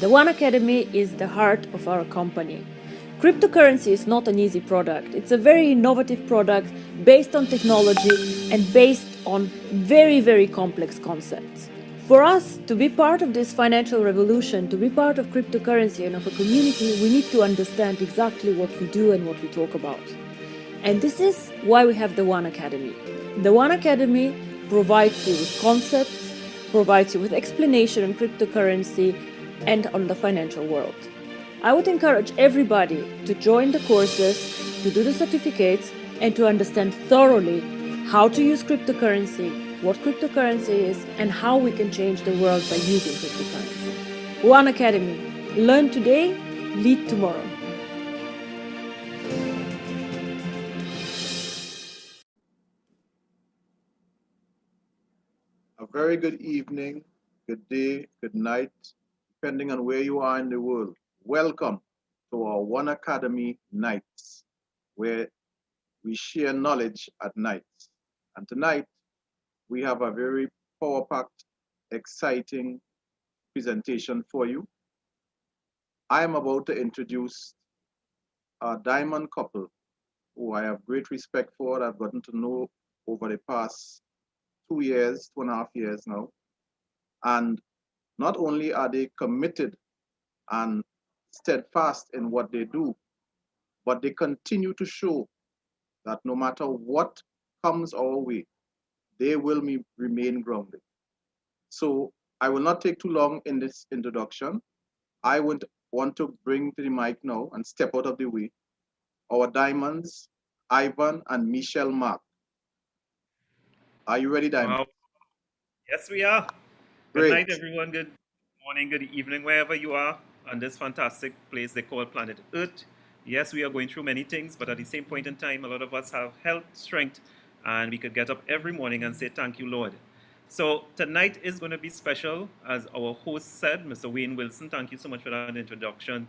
The One Academy is the heart of our company. Cryptocurrency is not an easy product. It's a very innovative product based on technology and based on very, very complex concepts. For us to be part of this financial revolution, to be part of cryptocurrency and of a community, we need to understand exactly what we do and what we talk about. And this is why we have the One Academy. The One Academy provides you with concepts, provides you with explanation on cryptocurrency and on the financial world. I would encourage everybody to join the courses, to do the certificates, and to understand thoroughly how to use cryptocurrency, what cryptocurrency is, and how we can change the world by using cryptocurrency. One Academy. Learn today, lead tomorrow. A very good evening, good day, good night, depending on where you are in the world. Welcome to our OneAcademy Nights, where we share knowledge at night. And tonight, we have a very power-packed, exciting presentation for you. I am about to introduce a diamond couple who I have great respect for, I've gotten to know over the past 2 years, 2.5 years now. And not only are they committed and steadfast in what they do, but they continue to show that no matter what comes our way, they will remain grounded. So I will not take too long in this introduction. I would want to bring to the mic now and step out of the way our diamonds, Ivan and Michelle Mark. Are you ready, Diamond? Wow. Yes, we are. Good Great. night, everyone. Good morning, good evening, wherever you are on this fantastic place they call planet Earth. Yes, we are going through many things, but at the same point in time, a lot of us have health, strength, and we could get up every morning and say, "Thank you, Lord." So tonight is going to be special, as our host said, Mr. Wayne Wilson. Thank you so much for that introduction.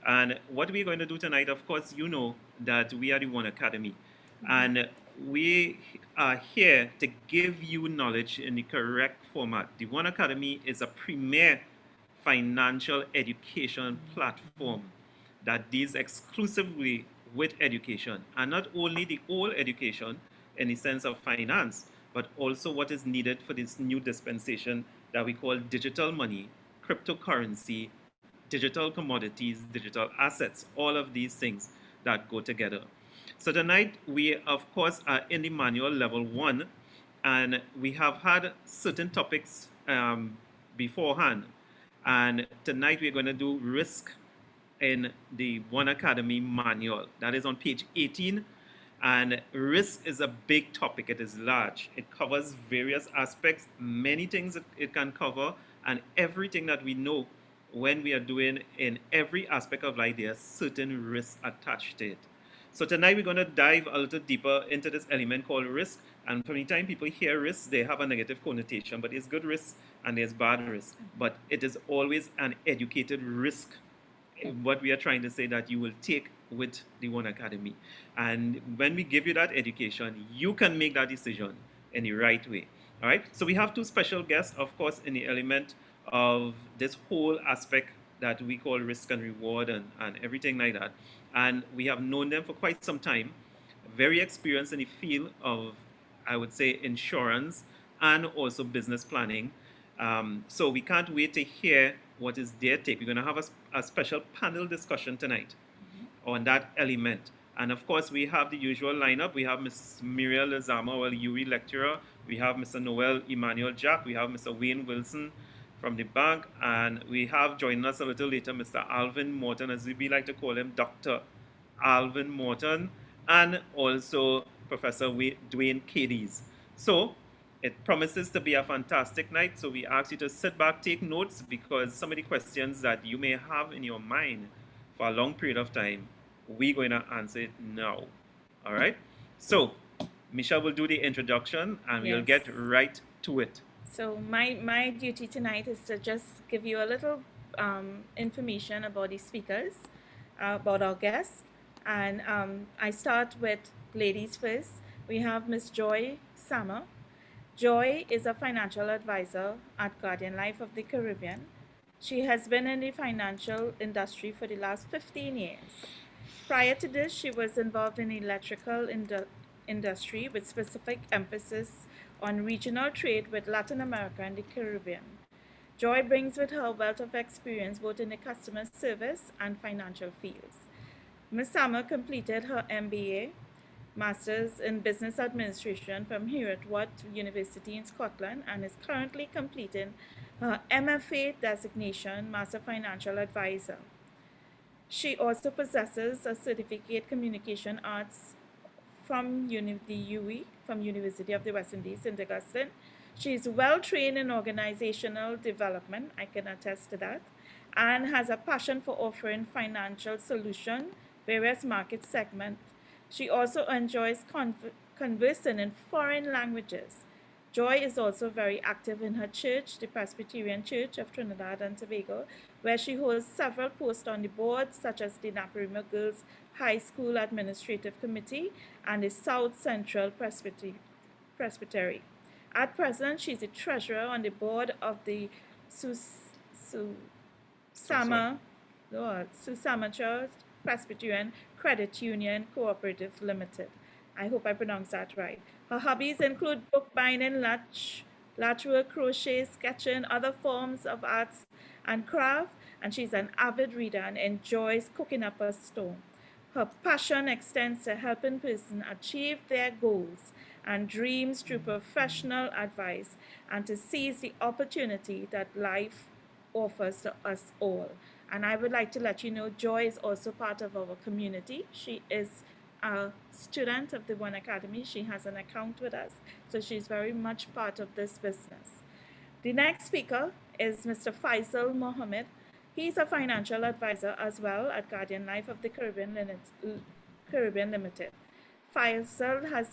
And what we're going to do tonight, of course, you know that we are the One Academy. And we are here to give you knowledge in the correct format. The One Academy is a premier financial education platform that deals exclusively with education, and not only the old education in the sense of finance, but also what is needed for this new dispensation that we call digital money, cryptocurrency, digital commodities, digital assets, all of these things that go together. So tonight we of course are in the manual level 1, and we have had certain topics beforehand, and tonight we're going to do risk in the One Academy manual. That is on page 18. And risk is a big topic. It is large. It covers various aspects, many things that it can cover, and everything that we know when we are doing in every aspect of life, there are certain risks attached to it. So tonight we're going to dive a little deeper into this element called risk. And from the time people hear risk, they have a negative connotation, but there's good risk and there's bad risk. But it is always an educated risk, what we are trying to say, that you will take with the One Academy. And when we give you that education, you can make that decision in the right way. All right. So we have two special guests, of course, in the element of this whole aspect that we call risk and reward and everything like that. And we have known them for quite some time, very experienced in the field of, I would say, insurance and also business planning. So we can't wait to hear what is their take. We're going to have a special panel discussion tonight on that element. And of course, we have the usual lineup. We have Ms. Muriel Lezama, our URI lecturer. We have Mr. Noel Emmanuel Jack. We have Mr. Wayne Wilson from the bank. And we have joining us a little later, Mr. Alvin Morton, as we like to call him, Dr. Alvin Morton, and also Professor Dwayne Cadiz. So it promises to be a fantastic night. So we ask you to sit back, take notes, because some of the questions that you may have in your mind for a long period of time, we're going to answer it now. All right? So Michelle will do the introduction and we'll get right to it. So my duty tonight is to just give you a little information about the speakers, about our guests. And I start with ladies first. We have Miss Joy Sammer. Joy is a financial advisor at Guardian Life of the Caribbean. She has been in the financial industry for the last 15 years. Prior to this, she was involved in the electrical industry with specific emphasis on regional trade with Latin America and the Caribbean. Joy brings with her a wealth of experience both in the customer service and financial fields. Ms. Summer completed her MBA, Masters in Business Administration from Hertford University in Scotland, and is currently completing her MFA designation, Master Financial Advisor. She also possesses a certificate Communication Arts from the UE, from University of the West Indies in Augustine. She is well trained in organizational development, I can attest to that, and has a passion for offering financial solution, various market segments. She also enjoys conversing in foreign languages. Joy is also very active in her church, the Presbyterian Church of Trinidad and Tobago, where she holds several posts on the board, such as the Naparima Girls High School Administrative Committee and the South Central Presbytery. At present, she is the treasurer on the board of the Susama Church Presbyterian Credit Union Cooperative Limited. I hope I pronounced that right. Her hobbies include bookbinding, latchwork, crochet, sketching, other forms of arts and craft, and she's an avid reader and enjoys cooking up a storm. Her passion extends to helping persons achieve their goals and dreams through professional advice and to seize the opportunity that life offers to us all. And I would like to let you know Joy is also part of our community. She is a student of the OneAcademy. She has an account with us, so she's very much part of this business. The next speaker is Mr. Faisal Mohammed. He's a financial advisor as well at Guardian Life of the Caribbean Limited. Faisal has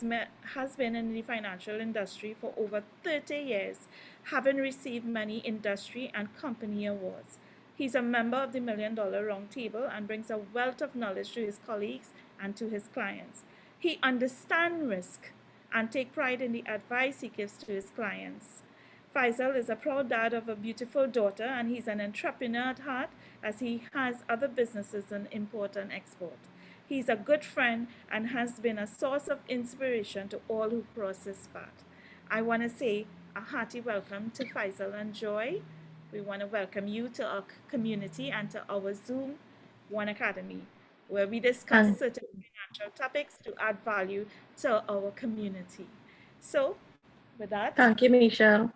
been in the financial industry for over 30 years, having received many industry and company awards. He's a member of the $1 Million Roundtable and brings a wealth of knowledge to his colleagues and to his clients. He understands risk and takes pride in the advice he gives to his clients. Faisal is a proud dad of a beautiful daughter, and he's an entrepreneur at heart as he has other businesses in import and export. He's a good friend and has been a source of inspiration to all who cross his path. I want to say a hearty welcome to Faisal and Joy. We want to welcome you to our community and to our Zoom OneAcademy, where we discuss certain financial topics to add value to our community. So, with that. Thank you, Michelle.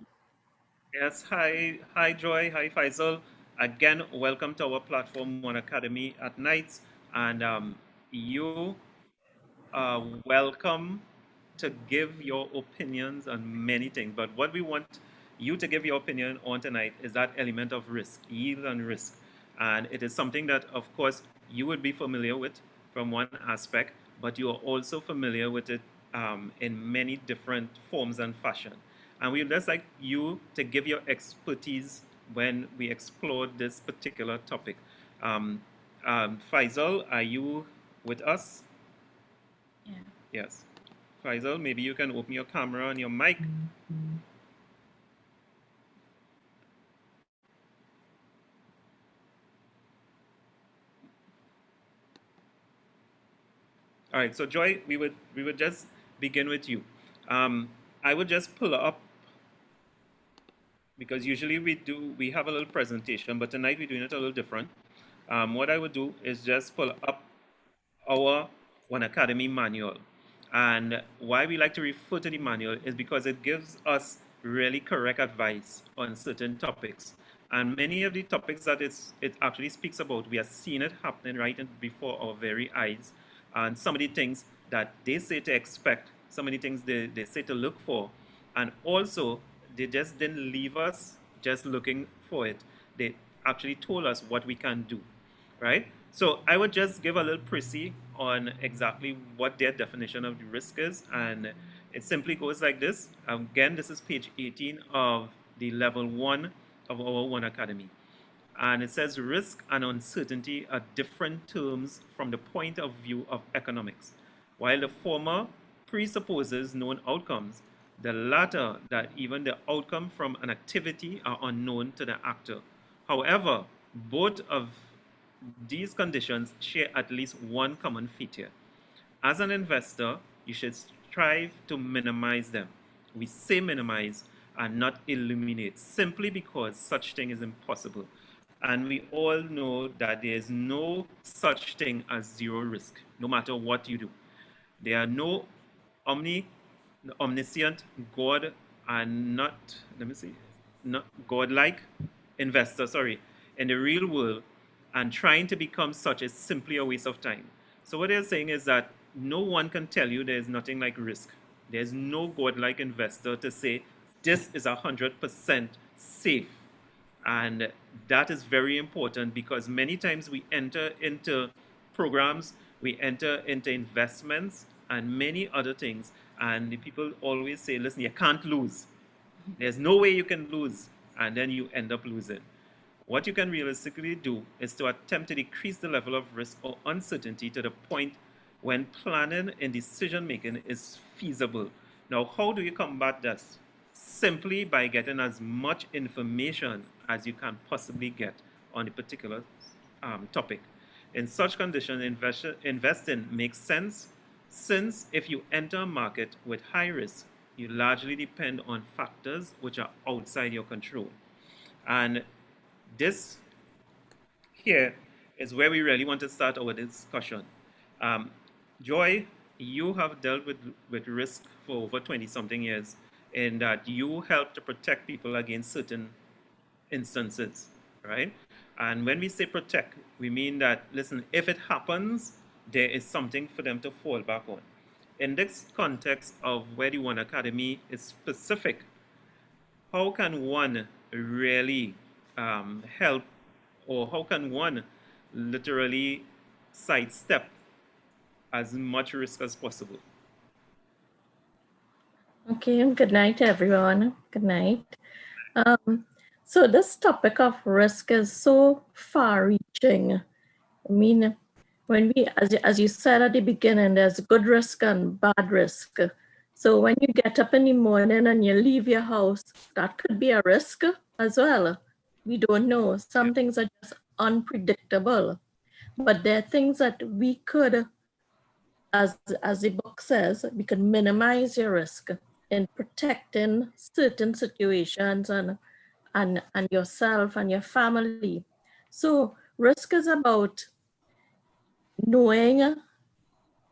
Yes, hi Joy, hi Faisal. Again, welcome to our platform, OneAcademy at Nights, and you are welcome to give your opinions on many things. But what we want you to give your opinion on tonight is that element of risk, yield and risk, and it is something that, of course, you would be familiar with from one aspect, but you are also familiar with it in many different forms and fashion. And we'd just like you to give your expertise when we explore this particular topic. Faisal, are you with us? Yeah. Yes. Faisal, maybe you can open your camera and your mic. All right, so Joy, we would just begin with you. I would just pull up, because usually we have a little presentation, but tonight we're doing it a little different. What I would do is just pull up our OneAcademy manual. And why we like to refer to the manual is because it gives us really correct advice on certain topics. And many of the topics that it actually speaks about, we are seeing it happening right before our very eyes. And some of the things that they say to expect, some of the things they say to look for. And also, they just didn't leave us just looking for it. They actually told us what we can do, right? So I would just give a little précis on exactly what their definition of the risk is. And it simply goes like this. Again, this is page 18 of the level 1 of our OneAcademy. And it says risk and uncertainty are different terms from the point of view of economics. While the former presupposes known outcomes, the latter, that even the outcome from an activity are unknown to the actor. However, both of these conditions share at least one common feature. As an investor, you should strive to minimize them. We say minimize and not eliminate simply because such thing is impossible. And we all know that there is no such thing as zero risk, no matter what you do. There are no omni, omniscient God and not, let me see, not godlike investor, sorry, in the real world, and trying to become such is simply a waste of time. So what they're saying is that no one can tell you there's nothing like risk. There's no godlike investor to say this is 100% safe. And that is very important because many times we enter into programs, we enter into investments and many other things. And the people always say, listen, you can't lose. There's no way you can lose. And then you end up losing. What you can realistically do is to attempt to decrease the level of risk or uncertainty to the point when planning and decision making is feasible. Now, how do you combat this? Simply by getting as much information as you can possibly get on a particular topic. In such conditions, investing makes sense since if you enter a market with high risk, you largely depend on factors which are outside your control. And this here is where we really want to start our discussion. Um, Joy, you have dealt with risk for over 20 something years, in that you help to protect people against certain instances, right? And when we say protect, we mean that, listen, if it happens, there is something for them to fall back on. In this context of where the OneAcademy is specific, how can one really help, or how can one literally sidestep as much risk as possible? Okay, good night, everyone. Good night. So this topic of risk is so far-reaching. I mean, when we, as you said at the beginning, there's good risk and bad risk. So when you get up in the morning and you leave your house, that could be a risk as well. We don't know. Some things are just unpredictable, but there are things that we could, as the book says, we can minimize your risk in protecting certain situations and yourself and your family. So risk is about knowing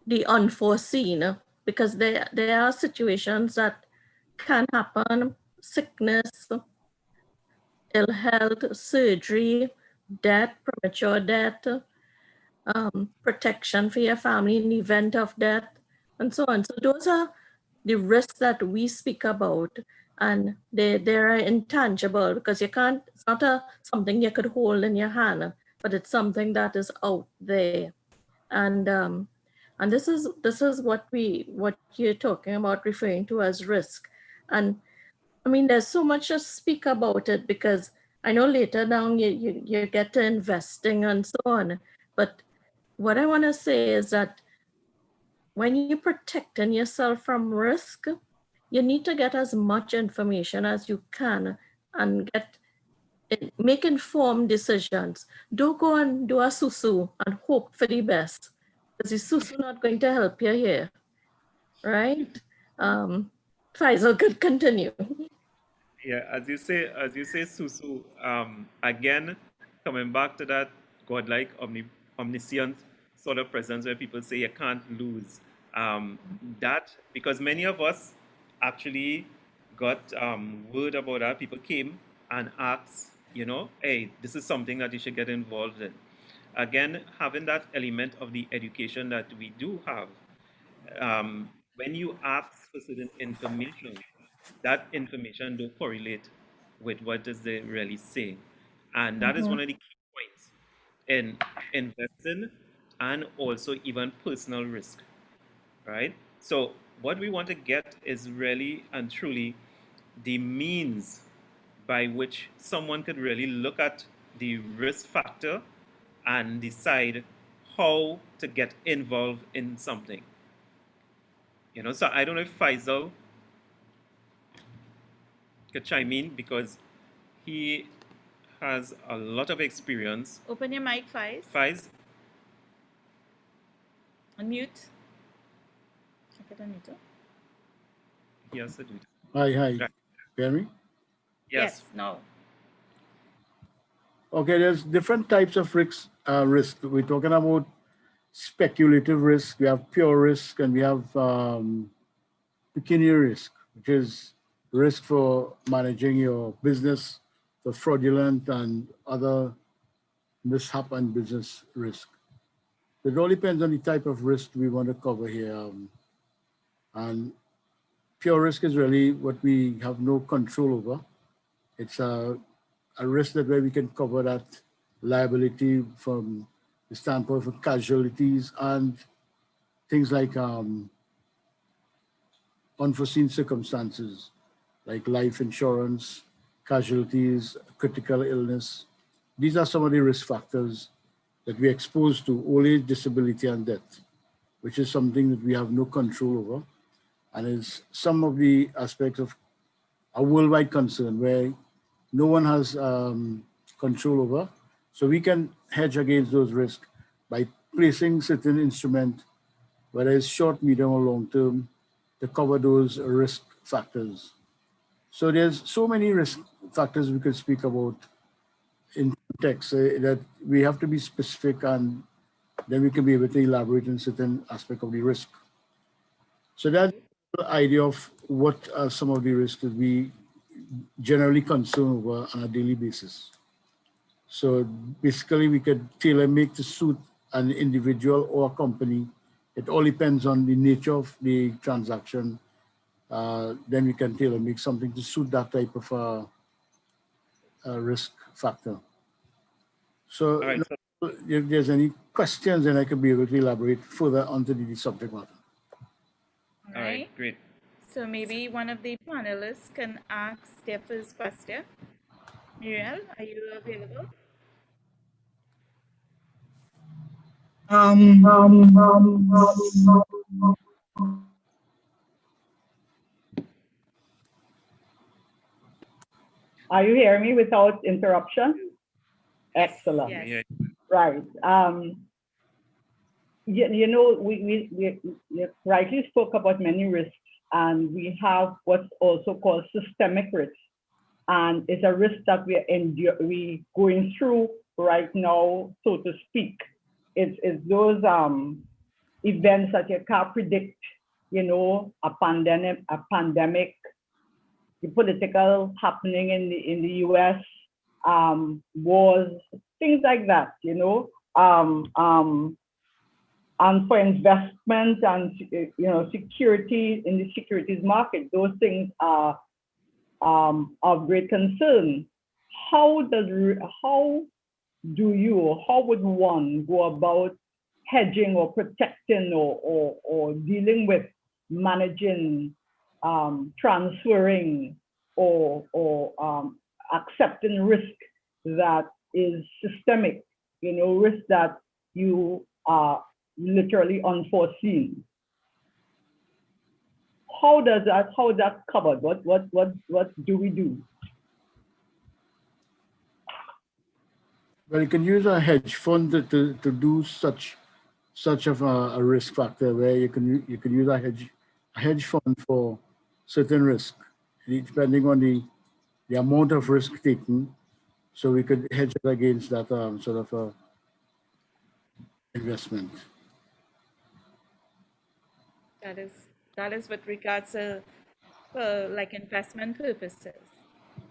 the unforeseen, because there are situations that can happen: sickness, ill health, surgery, death, premature death, protection for your family in the event of death, and so on. So those are the risks that we speak about, and they are intangible because you can't, it's not something you could hold in your hand, but it's something that is out there. And this is what you're talking about, referring to as risk. And I mean, there's so much to speak about it, because I know later down you get to investing and so on. But what I want to say is that when you're protecting yourself from risk, you need to get as much information as you can and make informed decisions. Don't go and do a susu and hope for the best, because the susu not going to help you here, right? Faisal could continue. Yeah, as you say, Susu, again, coming back to that godlike, omniscient sort of presence where people say you can't lose. That, because many of us actually got word about that. People came and asked, hey, this is something that you should get involved in. Again, having that element of the education that we do have, when you ask for certain information, that information don't correlate with what is they really saying. And that is one of the key points in investing and also even personal risk, right? So what we want to get is really and truly the means by which someone could really look at the risk factor and decide how to get involved in something. So I don't know if Faisal could chime in, because he has a lot of experience. Open your mic, Faiz. Faiz, Unmute. Okay, unmute. he has to do it. Hi. Right. Hear me? Yes. No. Okay, there's different types of risk. We're talking about speculative risk, we have pure risk, and we have pecuniary risk, which is risk for managing your business, the fraudulent and other mishap and business risk. It all depends on the type of risk we want to cover here. And pure risk is really what we have no control over. It's a risk that where we can cover that liability from the standpoint of casualties and things like unforeseen circumstances, like life insurance, casualties, critical illness. These are some of the risk factors that we're exposed to: old age, disability, and death, which is something that we have no control over, and is some of the aspects of a worldwide concern where no one has control over. So we can hedge against those risks by placing certain instruments, whether it's short, medium, or long term, to cover those risk factors. So there's so many risk factors we could speak about in context that we have to be specific, and then we can be able to elaborate on certain aspect of the risk. So that's the idea of what are some of the risks that we generally concern over on a daily basis. So basically we could tailor make to suit an individual or a company. It all depends on the nature of the transaction. Then we can tailor make something to suit that type of risk factor. So, All right. So, if there's any questions, then I could be able to elaborate further onto the subject matter. all right, great. So maybe one of the panelists can ask their first question. Muriel, are you available? Are you hearing me without interruption? Excellent. Yes. Yeah. Right. You know, we rightly spoke about many risks, and we have what's also called systemic risk, and it's a risk that we going through right now, so to speak. It's those events that you can't predict. You know, a pandemic, the political happening in the U.S., wars, things like that, you know. And for investment and security in the securities market, those things are of great concern. How would one go about hedging or protecting or dealing with managing, transferring or accepting risk that is systemic, you know, risk that you are literally unforeseen? How is that covered? What do we do? Well, you can use a hedge fund to do such of a risk factor, where you can use a hedge fund for certain risk, depending on the amount of risk taken. So we could hedge it against that sort of investment. That is with regards to like investment purposes.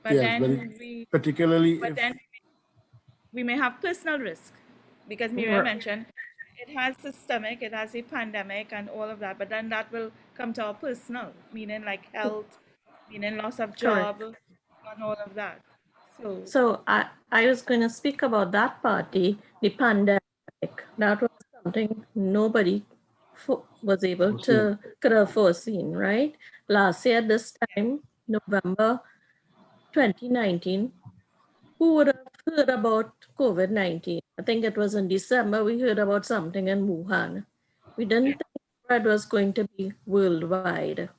But Yes, then we may have personal risk, because Miriam mentioned it has systemic, it has a pandemic and all of that, but then that will come to our personal, meaning like health, meaning loss of job, and all of that. So I was going to speak about that part, the pandemic. That was something nobody was able to could have foreseen, right? Last year, this time, November 2019, who would have heard about COVID-19? I think it was in December we heard about something in Wuhan. We didn't think it was going to be worldwide.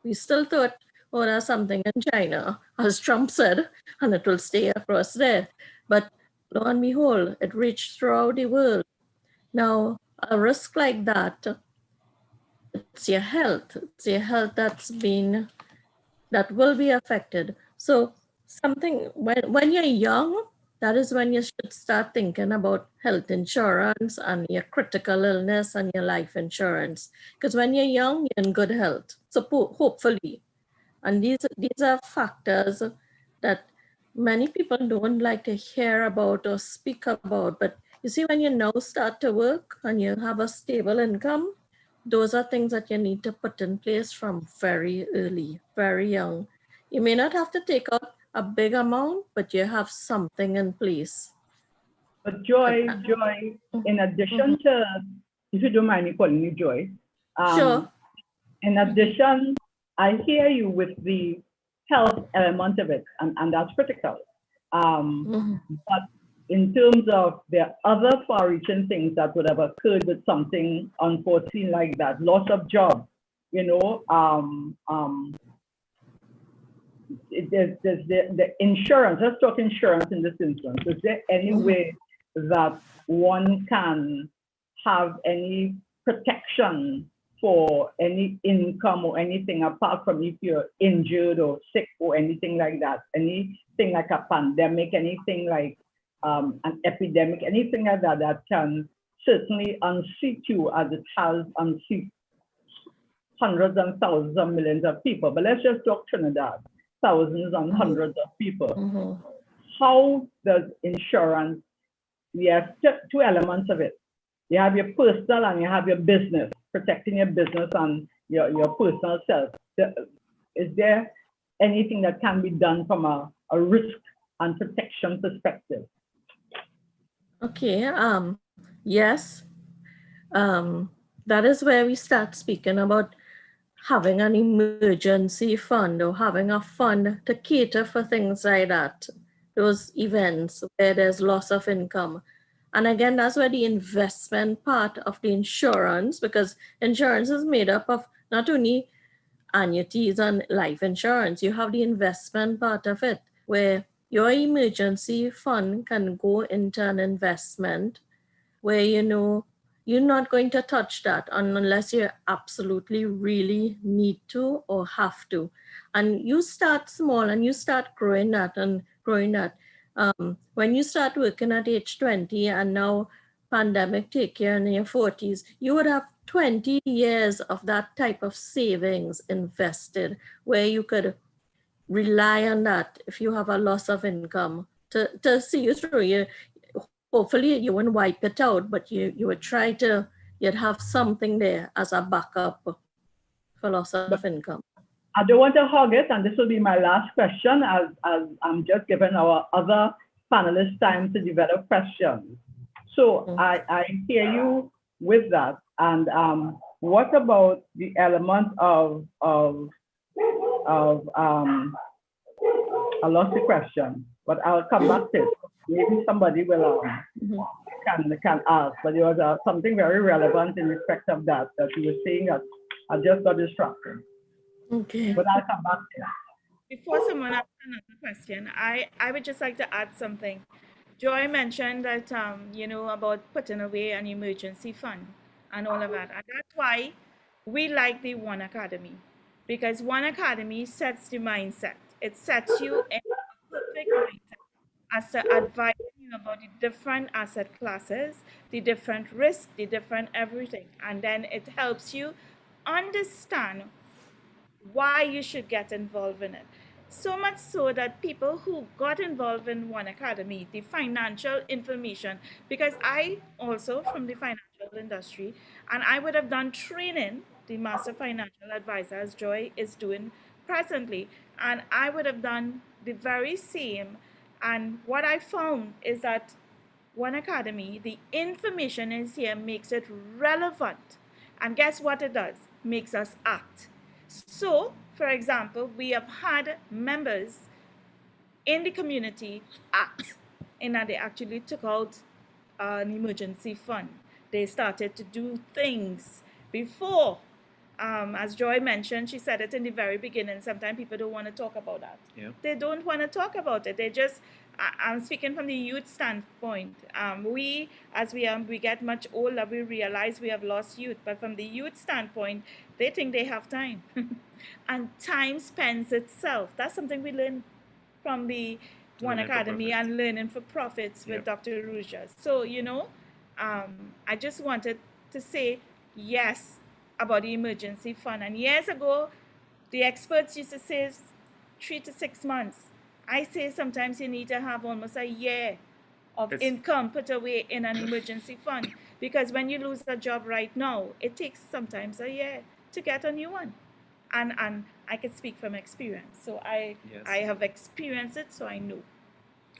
We still thought, oh, there's something in China, as Trump said, and it will stay across there. But lo and behold, it reached throughout the world. Now, a risk like that, it's your health. It's your health that will be affected. So something when you're young, that is when you should start thinking about health insurance and your critical illness and your life insurance. Because when you're young, you're in good health. So hopefully. And these are factors that many people don't like to hear about or speak about. But you see, when you now start to work and you have a stable income, those are things that you need to put in place from very early, very young. You may not have to take out a big amount, but you have something in place. But Joy, in addition to, if you don't mind me calling you Joy, Sure. in addition, I hear you with the health element of it, and that's critical. But in terms of the other far-reaching things that would have occurred with something unforeseen like that, loss of job, you know, there's the insurance. Let's talk insurance in this instance. Is there any way that one can have any protection for any income or anything apart from if you're injured or sick or anything like that? Anything like a pandemic, anything like an epidemic, anything like that that can certainly unseat you as it has unseat hundreds and thousands of millions of people. But let's just talk Trinidad, thousands and hundreds of people. How does insurance, we have two elements of it. You have your personal and you have your business, protecting your business and your personal self. Is there anything that can be done from a risk and protection perspective? Okay, yes. That is where we start speaking about having an emergency fund or having a fund to cater for things like that, those events where there's loss of income. And again, that's where the investment part of the insurance, because insurance is made up of not only annuities and life insurance, you have the investment part of it, where your emergency fund can go into an investment where you know you're not going to touch that unless you absolutely really need to or have to. And you start small and you start growing that and growing that. When you start working at age 20 and now pandemic take you in your 40s, you would have 20 years of that type of savings invested where you could rely on that if you have a loss of income to see you through. Hopefully you wouldn't wipe it out, but you would try to, you'd have something there as a backup for loss of income. I don't want to hog it, and this will be my last question as I'm just giving our other panelists time to develop questions. So I hear you with that. And what about the element of I lost the question, but I'll come back to it. Maybe somebody will can ask, but there was something very relevant in respect of that you were saying that I just got distracted. Okay. But I'll come back to it. Before someone asks another question, I would just like to add something. Joy mentioned that about putting away an emergency fund and all of that, and that's why we like the OneAcademy, because OneAcademy sets the mindset. It sets you in a perfect mindset as to advising you about the different asset classes, the different risks, the different everything, and then it helps you understand why you should get involved in it. So much so that people who got involved in OneAcademy, the financial information, because I also from the financial industry, and I would have done training, the Master Financial Advisor, as Joy is doing presently, and I would have done the very same. And what I found is that OneAcademy, the information is here makes it relevant. And guess what it does? Makes us act. So, for example, we have had members in the community act, and that they actually took out an emergency fund. They started to do things before. As Joy mentioned, she said it in the very beginning. Sometimes people don't want to talk about that. Yeah. They don't want to talk about it. They just I'm speaking from the youth standpoint. As we get much older, we realize we have lost youth. But from the youth standpoint, they think they have time, and time spends itself. That's something we learn from the One Learning for Academy profits. and Learning for Profits with Yep. Dr. Ruja. So I just wanted to say yes about the emergency fund. And years ago, the experts used to say 3 to 6 months. I say sometimes you need to have almost a year of It's income put away in an emergency fund, because when you lose a job right now, it takes sometimes a year to get a new one. And I can speak from experience. So I yes. have experienced it, so I know.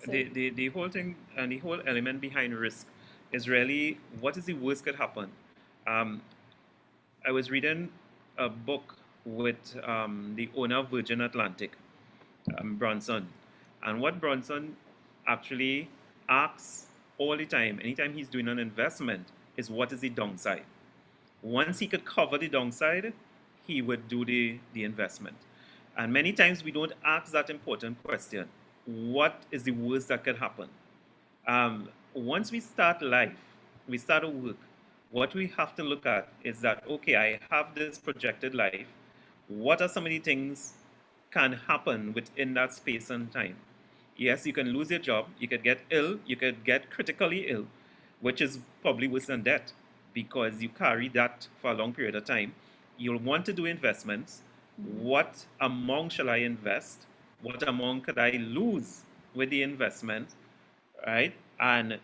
So The whole thing and the whole element behind risk is really what is the worst could happen. Um, I was reading a book with the owner of Virgin Atlantic, Bronson, and what Bronson actually asks all the time, anytime he's doing an investment, is what is the downside. Once he could cover the downside, he would do the investment. And many times we don't ask that important question: what is the worst that could happen? Once we start life, we start to work, what we have to look at is that, okay, I have this projected life. What are some of the things can happen within that space and time? Yes, you can lose your job, you could get ill, you could get critically ill, which is probably worse than death because you carry that for a long period of time. You'll want to do investments. What amount shall I invest? What amount could I lose with the investment? Right? And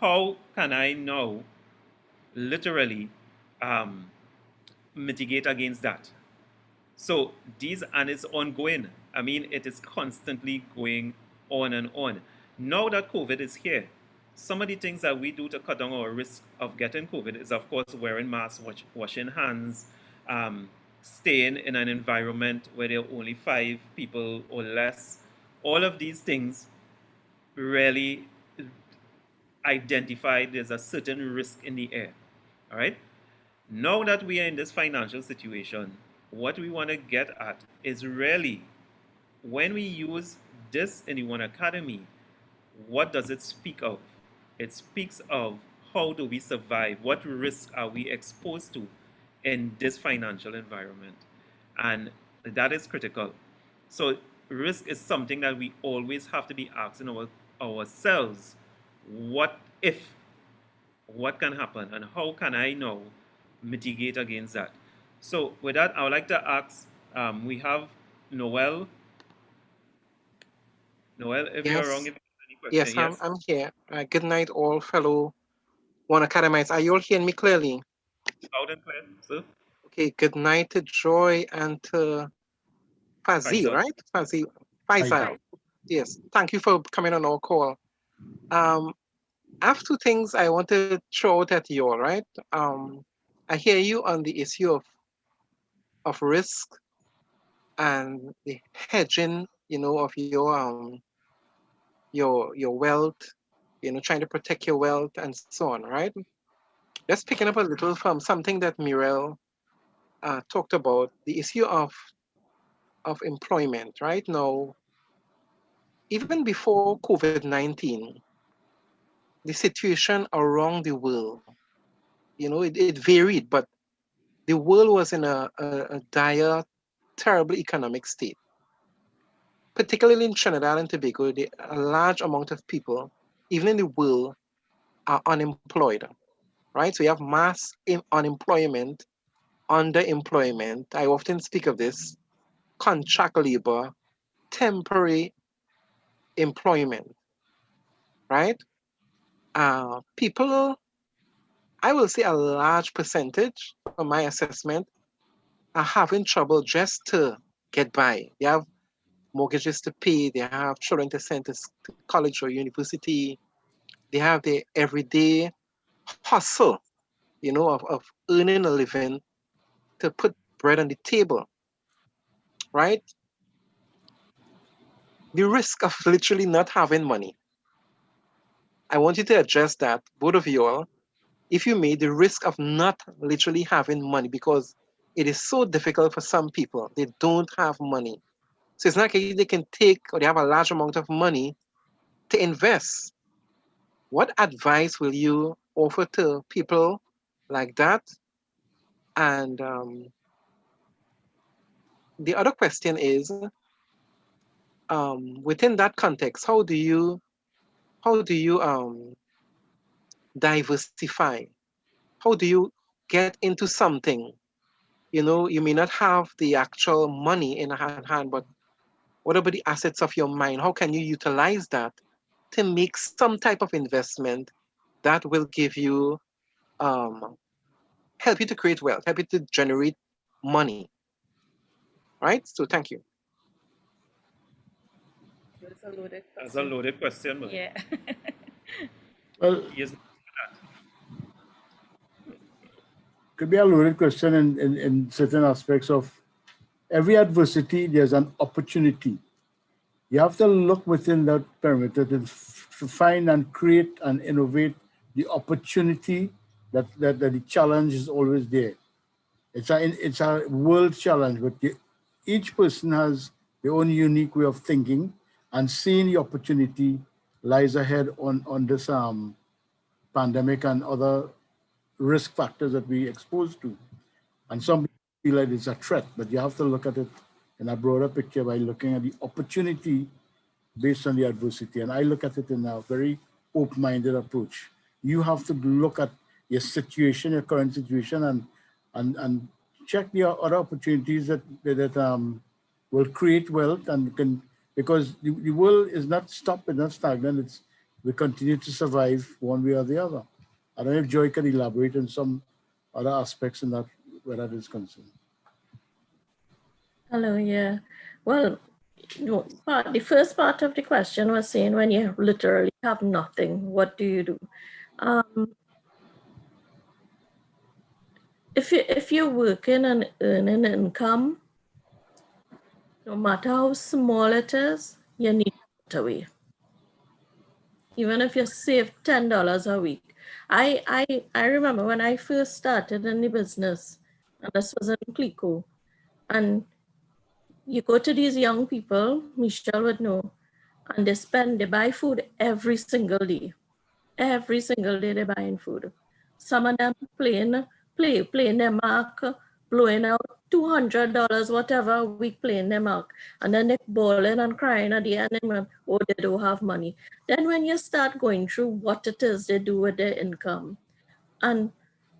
how can I now literally um, mitigate against that? So these, and it's ongoing. I mean, it is constantly going on and on. Now that COVID is here, some of the things that we do to cut down our risk of getting COVID is, of course, wearing masks, washing hands, um, staying in an environment where there are only 5 people or less. All of these things really identify there's a certain risk in the air. All right. Now that we are in this financial situation, what we want to get at is really when we use this in the One Academy, what does it speak of? It speaks of how do we survive? What risks are we exposed to in this financial environment? And that is critical. So risk is something that we always have to be asking ourselves, what if, what can happen, and how can I now mitigate against that? So with that, I would like to ask, we have Noel. Noel, if you're wrong, Yes, if you have any yes, question, yes? I'm here. Good night, all fellow OneAcademites. Are you all hearing me clearly? Loud and clear, sir. Okay, good night to Joy and to Fazil, Faisal. right? Fazil, Hi. Faisal. Yes, thank you for coming on our call. Um, I have two things I want to throw out at you all, right? I hear you on the issue of risk and the hedging, of your wealth, trying to protect your wealth and so on, right? Just picking up a little from something that Mirel talked about, the issue of employment. Right now, even before COVID-19, the situation around the world, it varied, but the world was in a dire, terrible economic state. Particularly in Trinidad and Tobago, a large amount of people, even in the world, are unemployed. Right? So you have mass unemployment, underemployment. I often speak of this contract labor, temporary employment, right? People, I will say a large percentage from my assessment, are having trouble just to get by. They have mortgages to pay, they have children to send to college or university, they have their everyday hustle, of earning a living to put bread on the table, right? The risk of literally not having money. I want you to address that, both of you all, if you may, the risk of not literally having money, because it is so difficult for some people. They don't have money. So it's not like they can take or they have a large amount of money to invest. What advice will you offer to people like that? And the other question is, within that context, how do you diversify? How do you get into something? You know, you may not have the actual money in hand, but what about the assets of your mind? How can you utilize that to make some type of investment that will give you, help you to create wealth, help you to generate money, right? So thank you. That's a loaded That's a question. loaded question. But Yeah. Well, yes, could be a loaded question in certain aspects of every adversity, there's an opportunity. You have to look within that perimeter to find and create and innovate the opportunity that the challenge is always there. It's a world challenge, but each person has their own unique way of thinking, and seeing the opportunity lies ahead on this pandemic and other risk factors that we exposed to. And some people feel like it's a threat, but you have to look at it in a broader picture by looking at the opportunity based on the adversity. And I look at it in a very open-minded approach. You have to look at your situation, your current situation, and check the other opportunities that will create wealth and can, because the world is not stopped, it's not stagnant. We continue to survive one way or the other. I don't know if Joy can elaborate on some other aspects in that where that is concerned. Hello, yeah. Well, the first part of the question was saying when you literally have nothing, what do you do? If you're working and earning income, no matter how small it is, you need to put away. Even if you save $10 a week. I remember when I first started in the business, and this was in Clico, and you go to these young people, Michelle would know, and they buy food every single day. Every single day they're buying food. Some of them playing their mark, blowing out $200, whatever a week playing their mark. And then they're bawling and crying at the end and oh, they don't have money. Then when you start going through what it is they do with their income, and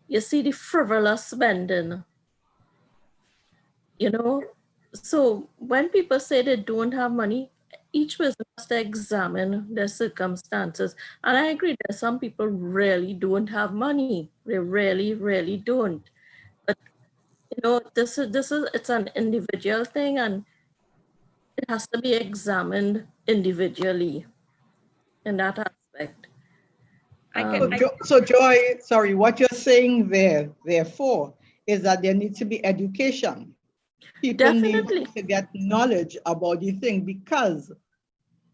you see the frivolous spending, you know. So when people say they don't have money, each person has to examine their circumstances. And I agree that some people really don't have money. They really, really don't. But this is it's an individual thing, and it has to be examined individually in that aspect. So Joy, sorry, what you're saying there, therefore, is that there needs to be education. People Definitely. need to get knowledge about the thing, because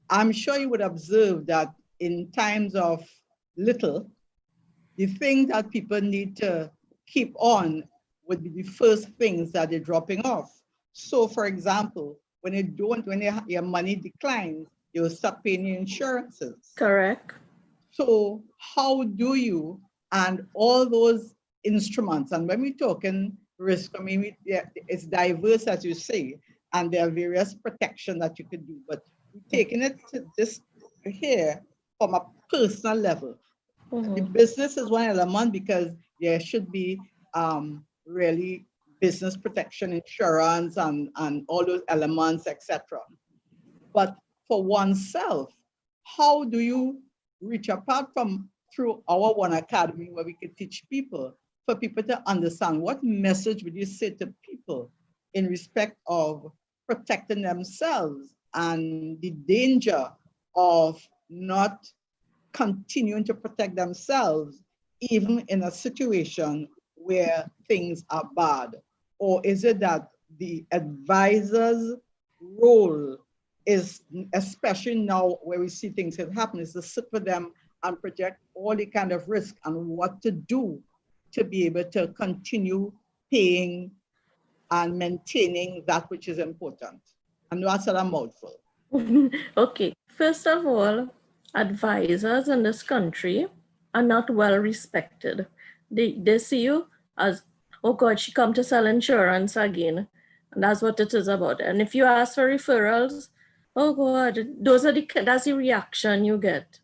I'm sure you would observe that in times of little, the thing that people need to keep on would be the first things that they're dropping off. So for example, when your money declines, you'll stop paying your insurances. Correct. So how do you, and all those instruments, and when we're talking risk, I mean, it's diverse, as you say, and there are various protection that you could do, but we're taking it to this here from a personal level. The business is one element, because there should be really business protection insurance and all those elements, etc. But for oneself, how do you reach, apart from through our OneAcademy, where we could teach people, for people to understand, what message would you say to people in respect of protecting themselves and the danger of not continuing to protect themselves even in a situation where things are bad? Or is it that the advisor's role is, especially now where we see things have happened, is to sit with them and project all the kind of risk and what to do to be able to continue paying and maintaining that which is important? And that's a mouthful. Okay, first of all, advisors in this country are not well respected. They see you as, oh God, she come to sell insurance again. And that's what it is about. And if you ask for referrals, oh God, that's the reaction you get.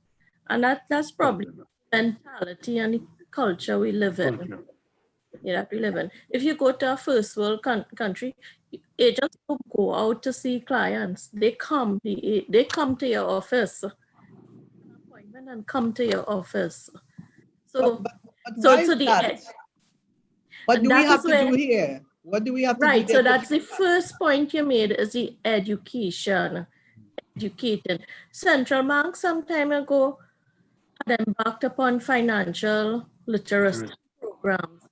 And that's probably the mentality and the culture we live in. Culture. Yeah, we live in. If you go to a first world country, agents don't go out to see clients. They come to your office, an appointment, and come to your office. So, but why is the that? What and do we that have is to where, do here? What do we have to do right. here? So that's the first point you made, is the education, educated. Central Bank some time ago had embarked upon financial literacy programs.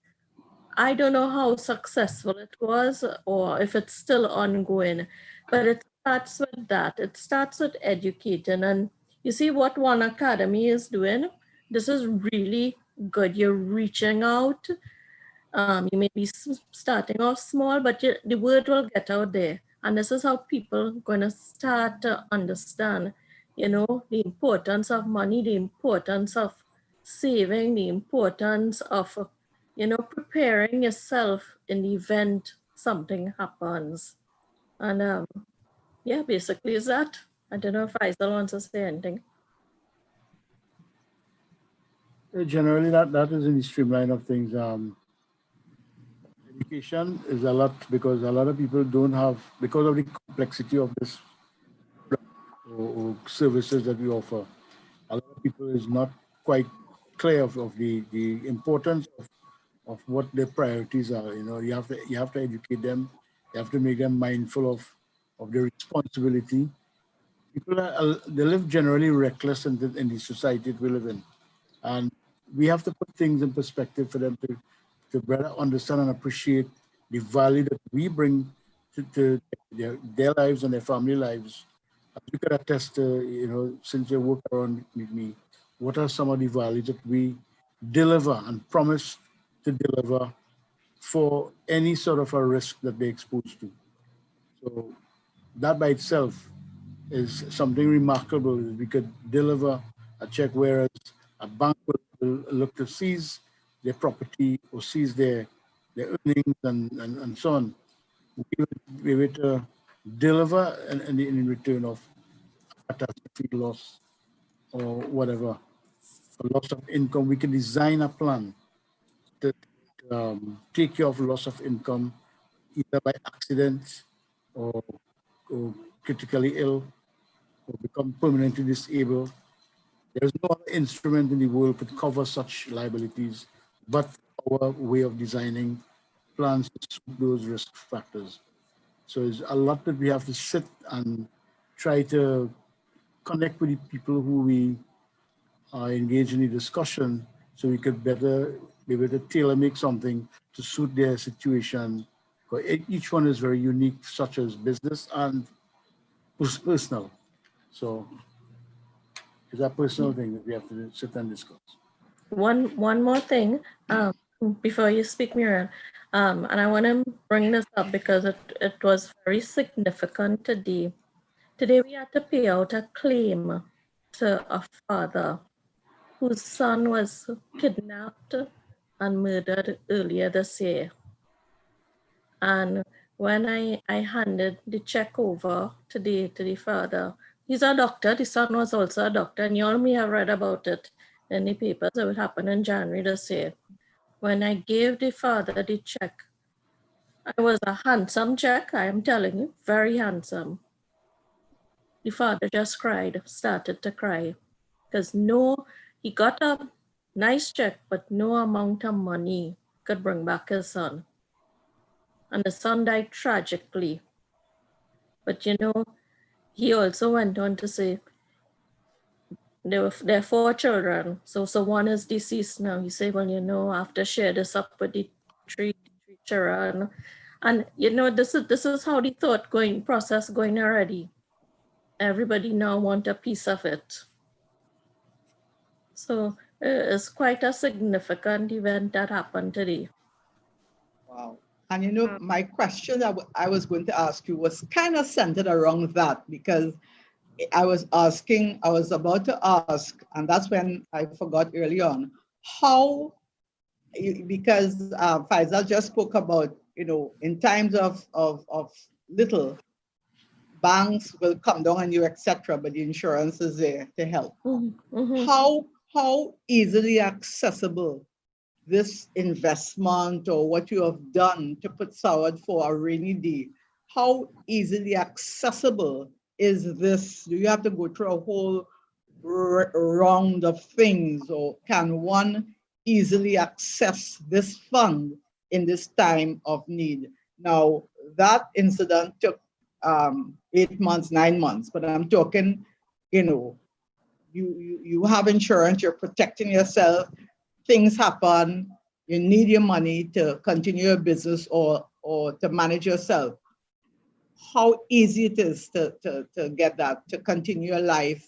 I don't know how successful it was or if it's still ongoing, but it starts with that. It starts with educating. And you see what OneAcademy is doing? This is really good. You're reaching out. You may be starting off small, but the word will get out there. And this is how people are going to start to understand, the importance of money, the importance of saving, the importance of, preparing yourself in the event something happens. And yeah, basically is that. I don't know if Faisal wants to say anything. Generally, that is in the streamline of things. Education is a lot, because a lot of people don't have, because of the complexity of this or services that we offer, a lot of people is not quite clear of the importance of what their priorities are. You have to educate them. You have to make them mindful of their responsibility. People they live generally reckless in the society that we live in, and we have to put things in perspective for them to better understand and appreciate the value that we bring to their lives and their family lives. As you can attest to, since you work around with me, what are some of the values that we deliver and promise to deliver for any sort of a risk that they're exposed to? So that by itself is something remarkable. We could deliver a check, whereas a bank will look to seize their property or seize their earnings and so on. We would deliver in return of catastrophe loss or whatever, a loss of income. We can design a plan to take care of loss of income, either by accident or critically ill or become permanently disabled. There's no other instrument in the world could cover such liabilities, but our way of designing plans to suit those risk factors. So it's a lot that we have to sit and try to connect with the people who we are engaged in the discussion, so we could better be able to tailor make something to suit their situation. Because each one is very unique, such as business and personal. So it's a personal thing that we have to sit and discuss. One more thing before you speak, Muriel, and I want to bring this up because it was very significant today. Today we had to pay out a claim to a father whose son was kidnapped and murdered earlier this year. And when I handed the check over today to the father, he's a doctor, the son was also a doctor, and you all may have read about it in the papers. It would happen in January this year. When I gave the father the check, it was a handsome check, I am telling you, very handsome. The father just cried, started to cry, because he got a nice check, but no amount of money could bring back his son. And the son died tragically. But he also went on to say there are 4 children. So one is deceased now. He said, well, after share this up with the three children. And this is how the thought process going already. Everybody now want a piece of it. So it's quite a significant event that happened today. Wow. And my question I was going to ask you was kind of centered around that, because I was about to ask, and that's when I forgot early on, how, because Faisal just spoke about, in times of little, banks will come down on you, etc., but the insurance is there to help. How easily accessible this investment or what you have done to put forward for a rainy day, how easily accessible is this? Do you have to go through a whole round of things, or can one easily access this fund in this time of need? Now, that incident took 8 months, 9 months, but I'm talking, you have insurance, you're protecting yourself, things happen, you need your money to continue your business or to manage yourself. How easy it is to get that, to continue your life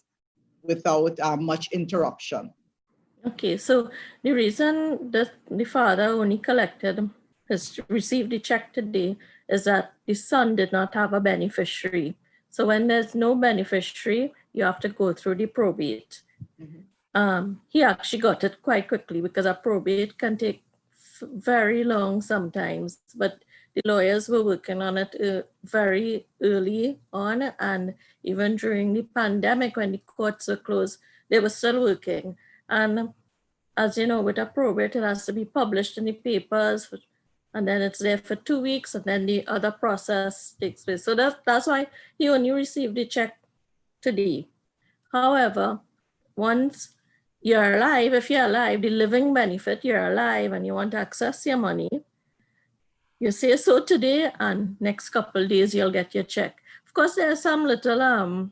without much interruption. Okay, so the reason that the father only received the check today is that the son did not have a beneficiary. So when there's no beneficiary, you have to go through the probate. He actually got it quite quickly because a probate can take very long sometimes, but the lawyers were working on it very early on, and even during the pandemic when the courts were closed, they were still working. And as you know, with a probate, it has to be published in the papers, and then it's there for 2 weeks, and then the other process takes place. So that's why he only received the check today. However, once you're alive, if you're alive, the living benefit, you're alive and you want to access your money, you say so today, and next couple of days you'll get your check. Of course, there are some little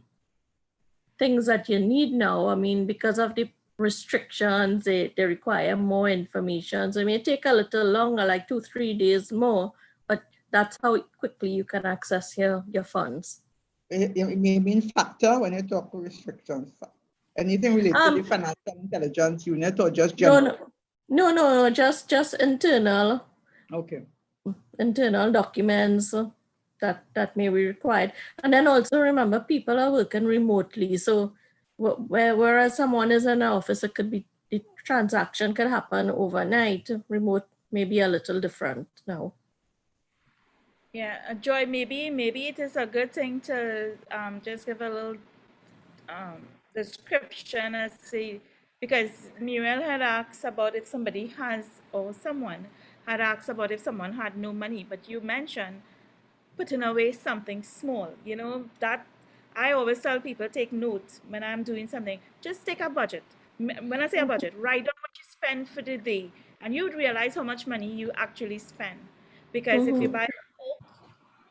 things that you need now. I mean, because of the restrictions, they require more information. So it may take a little longer, like 2-3 days more, but that's how quickly you can access your funds. It may mean factor when you talk restrictions. Anything related to the financial intelligence unit or just general? No, just internal. Okay. Internal documents that may be required. And then also remember, people are working remotely. So whereas someone is in an office, it could be, the transaction could happen overnight. Remote may be a little different now. Yeah, Joy, maybe it is a good thing to just give a little description as to, because Muriel had asked about if somebody has, or someone had asked about if someone had no money, but you mentioned putting away something small. That I always tell people, take notes when I'm doing something. Just take a budget. When I say a budget, write down what you spend for the day, and you'd realize how much money you actually spend. Because if you buy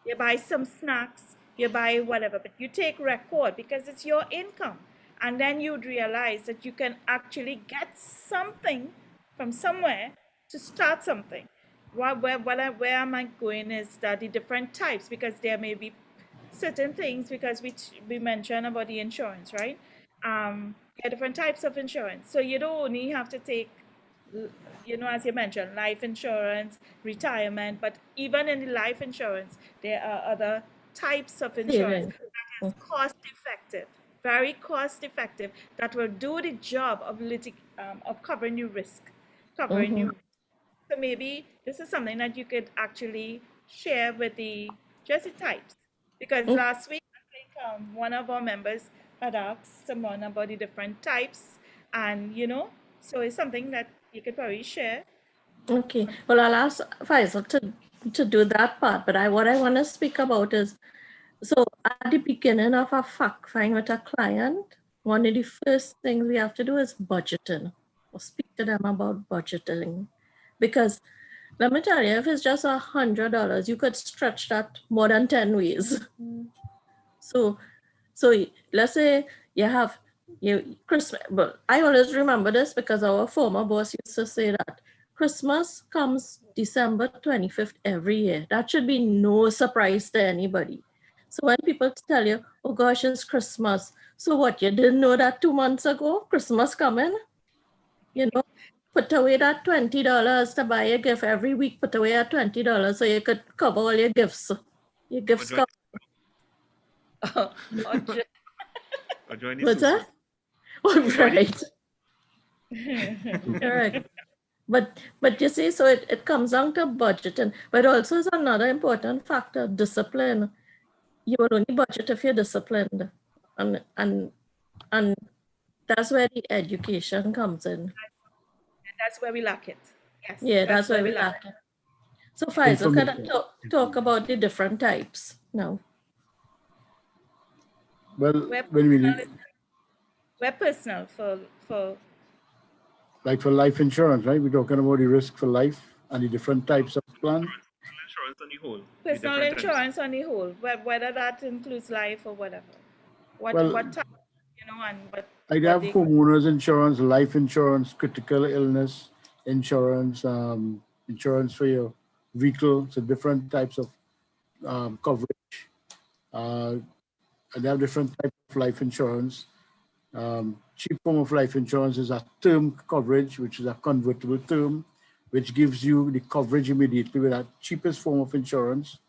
you buy some snacks, you buy whatever, but you take record because it's your income. And then you'd realize that you can actually get something from somewhere to start something. Where am I going is that the different types, because there may be certain things, because we mentioned about the insurance, right? There are different types of insurance. So you don't only have to take, as you mentioned, life insurance, retirement, but even in the life insurance, there are other types of insurance that is cost effective, very cost effective, that will do the job of covering your risk, covering you. So maybe this is something that you could actually share with just the types, because last week I think one of our members had asked someone about the different types, and so it's something that you could probably share. Okay, well, I'll ask Faisal to do that part, but what I want to speak about is, so at the beginning of a fact find with a client, one of the first things we have to do is budgeting, or speak to them about budgeting. Because let me tell you, if it's just $100, you could stretch that more than 10 ways. So let's say you have Christmas, but I always remember this because our former boss used to say that Christmas comes December 25th every year. That should be no surprise to anybody. So when people tell you, oh gosh, it's Christmas. So what, you didn't know that 2 months ago, Christmas coming? Put away that $20 to buy a gift every week. Put away that $20 so you could cover all your gifts. Your gifts cover. Or join the What's Susu. that? Oh, Join right. Correct. But you see, so it comes down to budgeting, but also is another important factor, discipline. You will only budget if you're disciplined. And that's where the education comes in. And that's where we lack it. Yes, Yeah, that's where we lack lack it. So Faisal, can I Information. talk about the different types now? Well, Where when we we're personal for like for life insurance, right? We're talking about the risk for life and the different types of plan. insurance on the whole. the personal different types. insurance on the whole, whether that includes life or whatever. Well, What type, and I'd what have they homeowners insurance, life insurance, critical illness insurance, insurance for your vehicle. So different types of coverage. And they have different types of life insurance. Cheap form of life insurance is a term coverage, which is a convertible term, which gives you the coverage immediately with that cheapest form of insurance.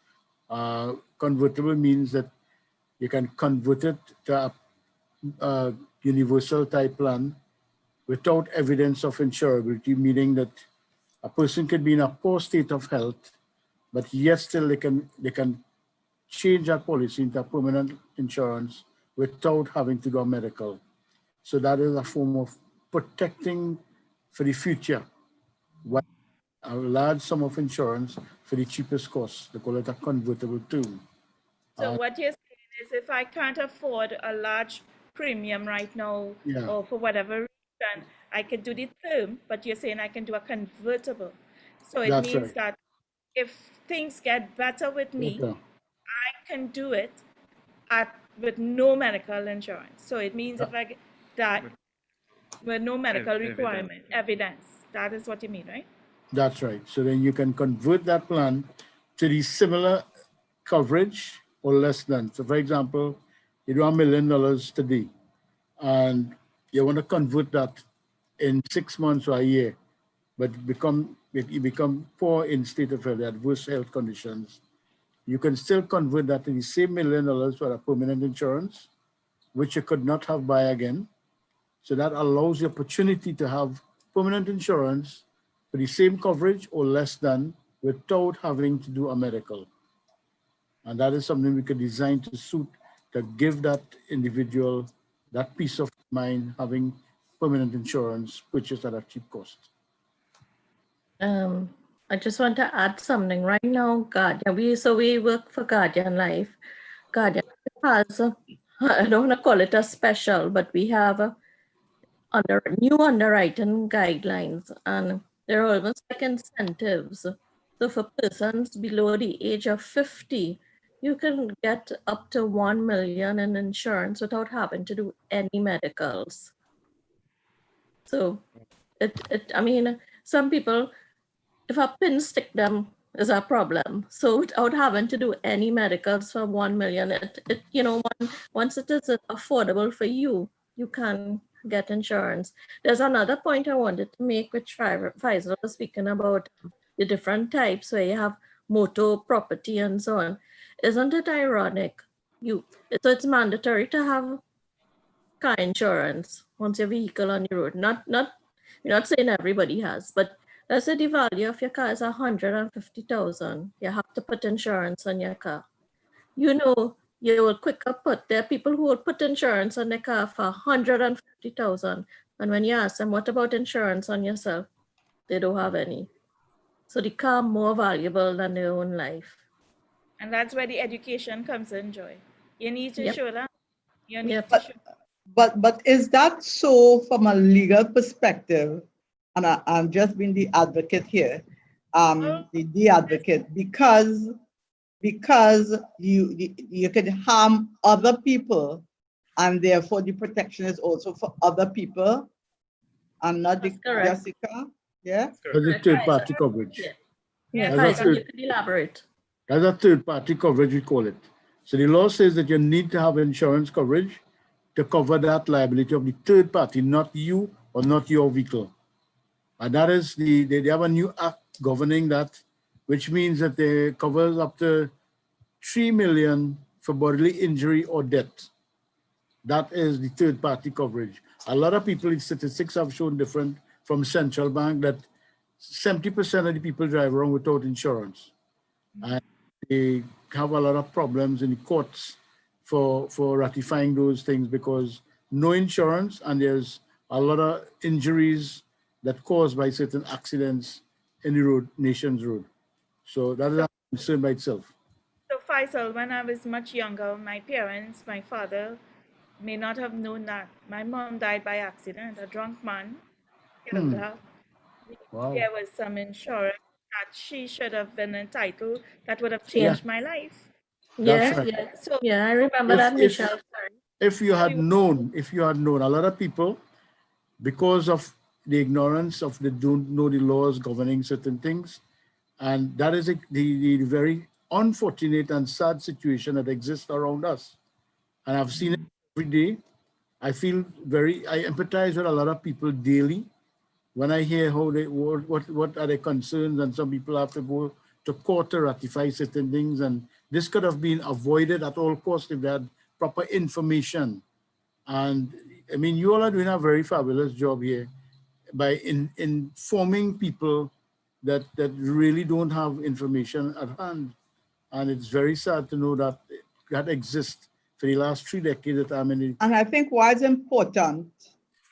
Convertible means that you can convert it to a universal type plan without evidence of insurability, meaning that a person could be in a poor state of health, but yet still they can change that policy into a permanent insurance without having to go medical. So that is a form of protecting for the future. A large sum of insurance for the cheapest cost. They call it a convertible term. So what you're saying is, if I can't afford a large premium right now, Yeah. or for whatever reason, I could do the term, but you're saying I can do a convertible. So it That's means right. that if things get better with me, Okay. I can do it with no medical insurance. So it means if I get that with no medical requirement, evidence. That is what you mean, right? That's right. So then you can convert that plan to the similar coverage or less than. So for example, you do $1 million today and you want to convert that in 6 months or a year, but you become poor in state of health, adverse health conditions. You can still convert that to the same $1 million for a permanent insurance, which you could not have buy again. So that allows the opportunity to have permanent insurance for the same coverage or less than without having to do a medical. And that is something we could design to suit, to give that individual that peace of mind, having permanent insurance purchased at a cheap cost. I just want to add something right now. Guardian, we work for Guardian Life. Guardian has, I don't want to call it a special, but we have new underwriting guidelines, and there are almost like incentives. So for persons below the age of 50, you can get up to 1 million in insurance without having to do any medicals. So I mean, some people, if a pin stick them is a problem. So without having to do any medicals for 1 million, once it is affordable for you, you can get insurance. There's another point I wanted to make, which Faisal was speaking about the different types where you have motor, property, and so on. Isn't it ironic? So it's mandatory to have car insurance once your vehicle on the road. We're not saying everybody has, but let's say the value of your car is 150,000. You have to put insurance on your car. You will there are people who will put insurance on their car for 150,000. And when you ask them, what about insurance on yourself? They don't have any. So the car more valuable than their own life. And that's where the education comes in, Joy. You need to show that. You need Yep. to show. But is that so from a legal perspective? And I'm just being the advocate here, the advocate, because you can harm other people, and therefore the protection is also for other people, and not Jessica. Yeah. That's a third party coverage. Yeah, Faisal, you could elaborate. That's a third party coverage, we call it. So the law says that you need to have insurance coverage to cover that liability of the third party, not you or not your vehicle. And that is they have a new act governing that, which means that they covers up to 3 million for bodily injury or death. That is the third party coverage. A lot of people, statistics have shown different from central bank that 70% of the people drive around without insurance. And they have a lot of problems in the courts for ratifying those things because no insurance and there's a lot of injuries that caused by certain accidents in the road, nation's road. So that is a concern by itself. So, Faisal, when I was much younger, my parents, my father, may not have known that. My mom died by accident. A drunk man killed her. Wow. There was some insurance that she should have been entitled that would have Yeah, changed my life. that's Yeah, right. yeah, So, yeah. I remember If that, if Michelle. Sorry. if you so had we, known, a lot of people, because of the ignorance of they don't know the laws governing certain things, and that is the very unfortunate and sad situation that exists around us. And I've seen it every day. I empathize with a lot of people daily when I hear how they what are their concerns, and some people have to go to court to ratify certain things, and this could have been avoided at all costs if they had proper information. And I mean, you all are doing a very fabulous job here by informing people that really don't have information at hand. And it's very sad to know that that exists for the last 3 decades that I'm in. And I think why it's important,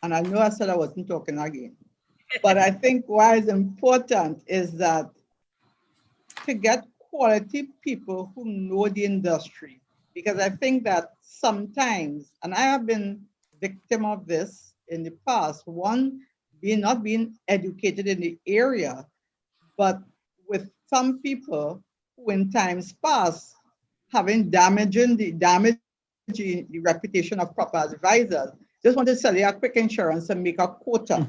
and I know I said I wasn't talking again, but I think why it's important is that to get quality people who know the industry, because I think that sometimes, and I have been victim of this in the past, one, being not being educated in the area, but with some people who in times past having damaging the reputation of proper advisors, just want to sell you a quick insurance and make a quota.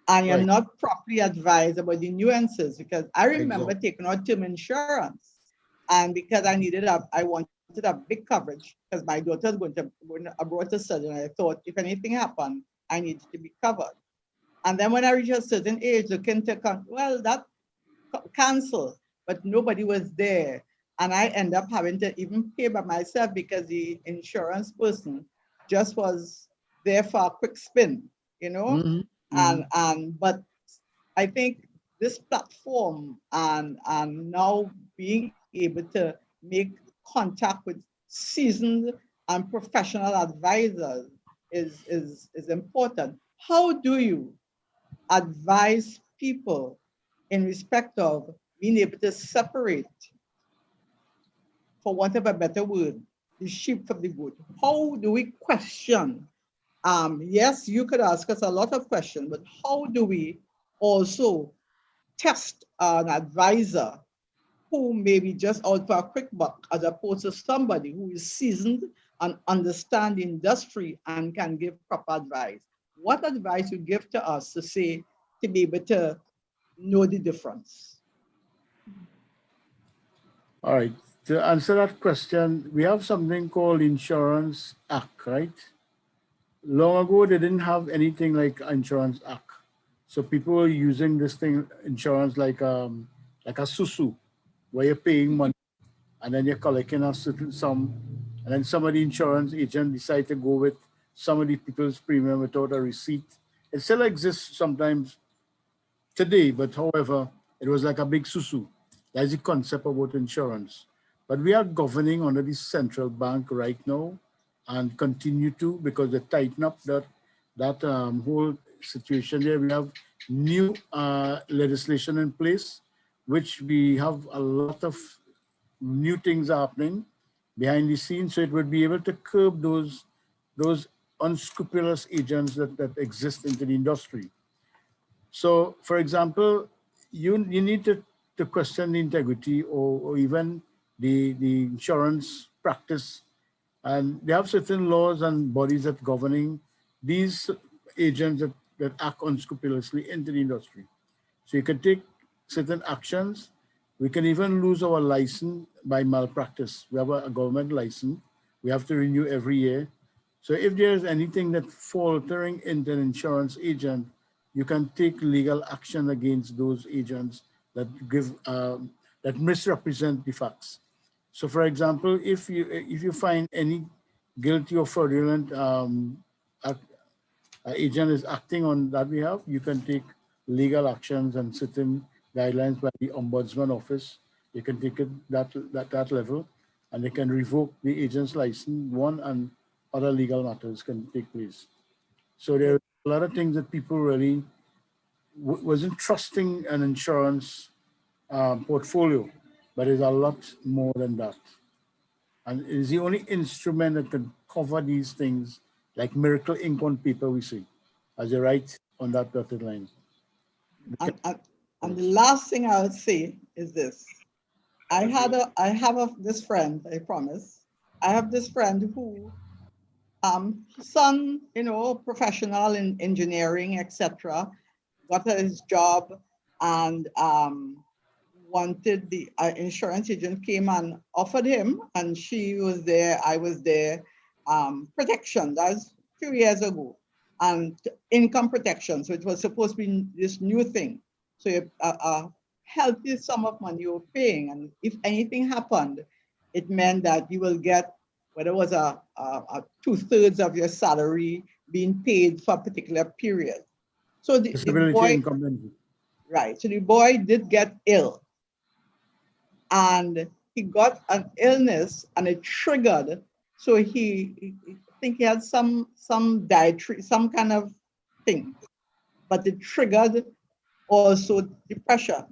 And you're Right. not properly advised about the nuances, because I remember Exactly. taking out term insurance, and because I wanted a big coverage because my daughter's going abroad to study, and I thought if anything happened, I needed to be covered. And then when I reached a certain age, looking to that cancel, but nobody was there. And I end up having to even pay by myself because the insurance person just was there for a quick spin, you know? Mhm, mhm. But I think this platform and now being able to make contact with seasoned and professional advisors is important. How do you advise people in respect of being able to separate, for want of a better word, the sheep from the goat? How do we question? Yes, you could ask us a lot of questions, but how do we also test an advisor who may be just out for a quick buck as opposed to somebody who is seasoned and understand the industry and can give proper advice? What advice you give to us to say to be able to know the difference? All right. To answer that question, we have something called Insurance Act, right? Long ago, they didn't have anything like Insurance Act. So people were using this thing, insurance, like a susu, where you're paying money and then you're collecting a certain sum. And then some of the insurance agent decide to go with some of the people's premium without a receipt. It still exists sometimes today, but however, it was like a big susu. That's the concept about insurance. But we are governing under the central bank right now and continue to, because they tighten up that whole situation there. We have new legislation in place, which we have a lot of new things happening behind the scenes. So it would be able to curb those unscrupulous agents that exist into the industry. So, for example, you need to question the integrity or even the insurance practice. And they have certain laws and bodies that governing these agents that act unscrupulously into the industry. So you can take certain actions. We can even lose our license by malpractice. We have a government license. We have to renew every year. So if there's anything that faltering into an insurance agent, you can take legal action against those agents that that misrepresent the facts. So for example, if you find any guilty or fraudulent agent is acting on that behalf, you can take legal actions and certain guidelines by the Ombudsman Office. You can take it that level, and they can revoke the agent's license. One and other legal matters can take place. So there are a lot of things that people really wasn't trusting an insurance portfolio, but it's a lot more than that. And it is the only instrument that can cover these things like miracle ink on paper, we see, as you write on that dotted line. And the last thing I would say is this. I have this friend, I promise. I have this friend who, son, professional in engineering, etc., got his job and wanted the insurance agent came and offered him, and she was there, I was there, protection. That was a few years ago, and income protection. So it was supposed to be this new thing. So a healthy sum of money you're paying, and if anything happened, it meant that you will get whether it was a 2/3 of your salary being paid for a particular period. So the boy, right? So the boy did get ill, and he got an illness, and it triggered. So I think he had some dietary, some kind of thing, but it triggered also depression.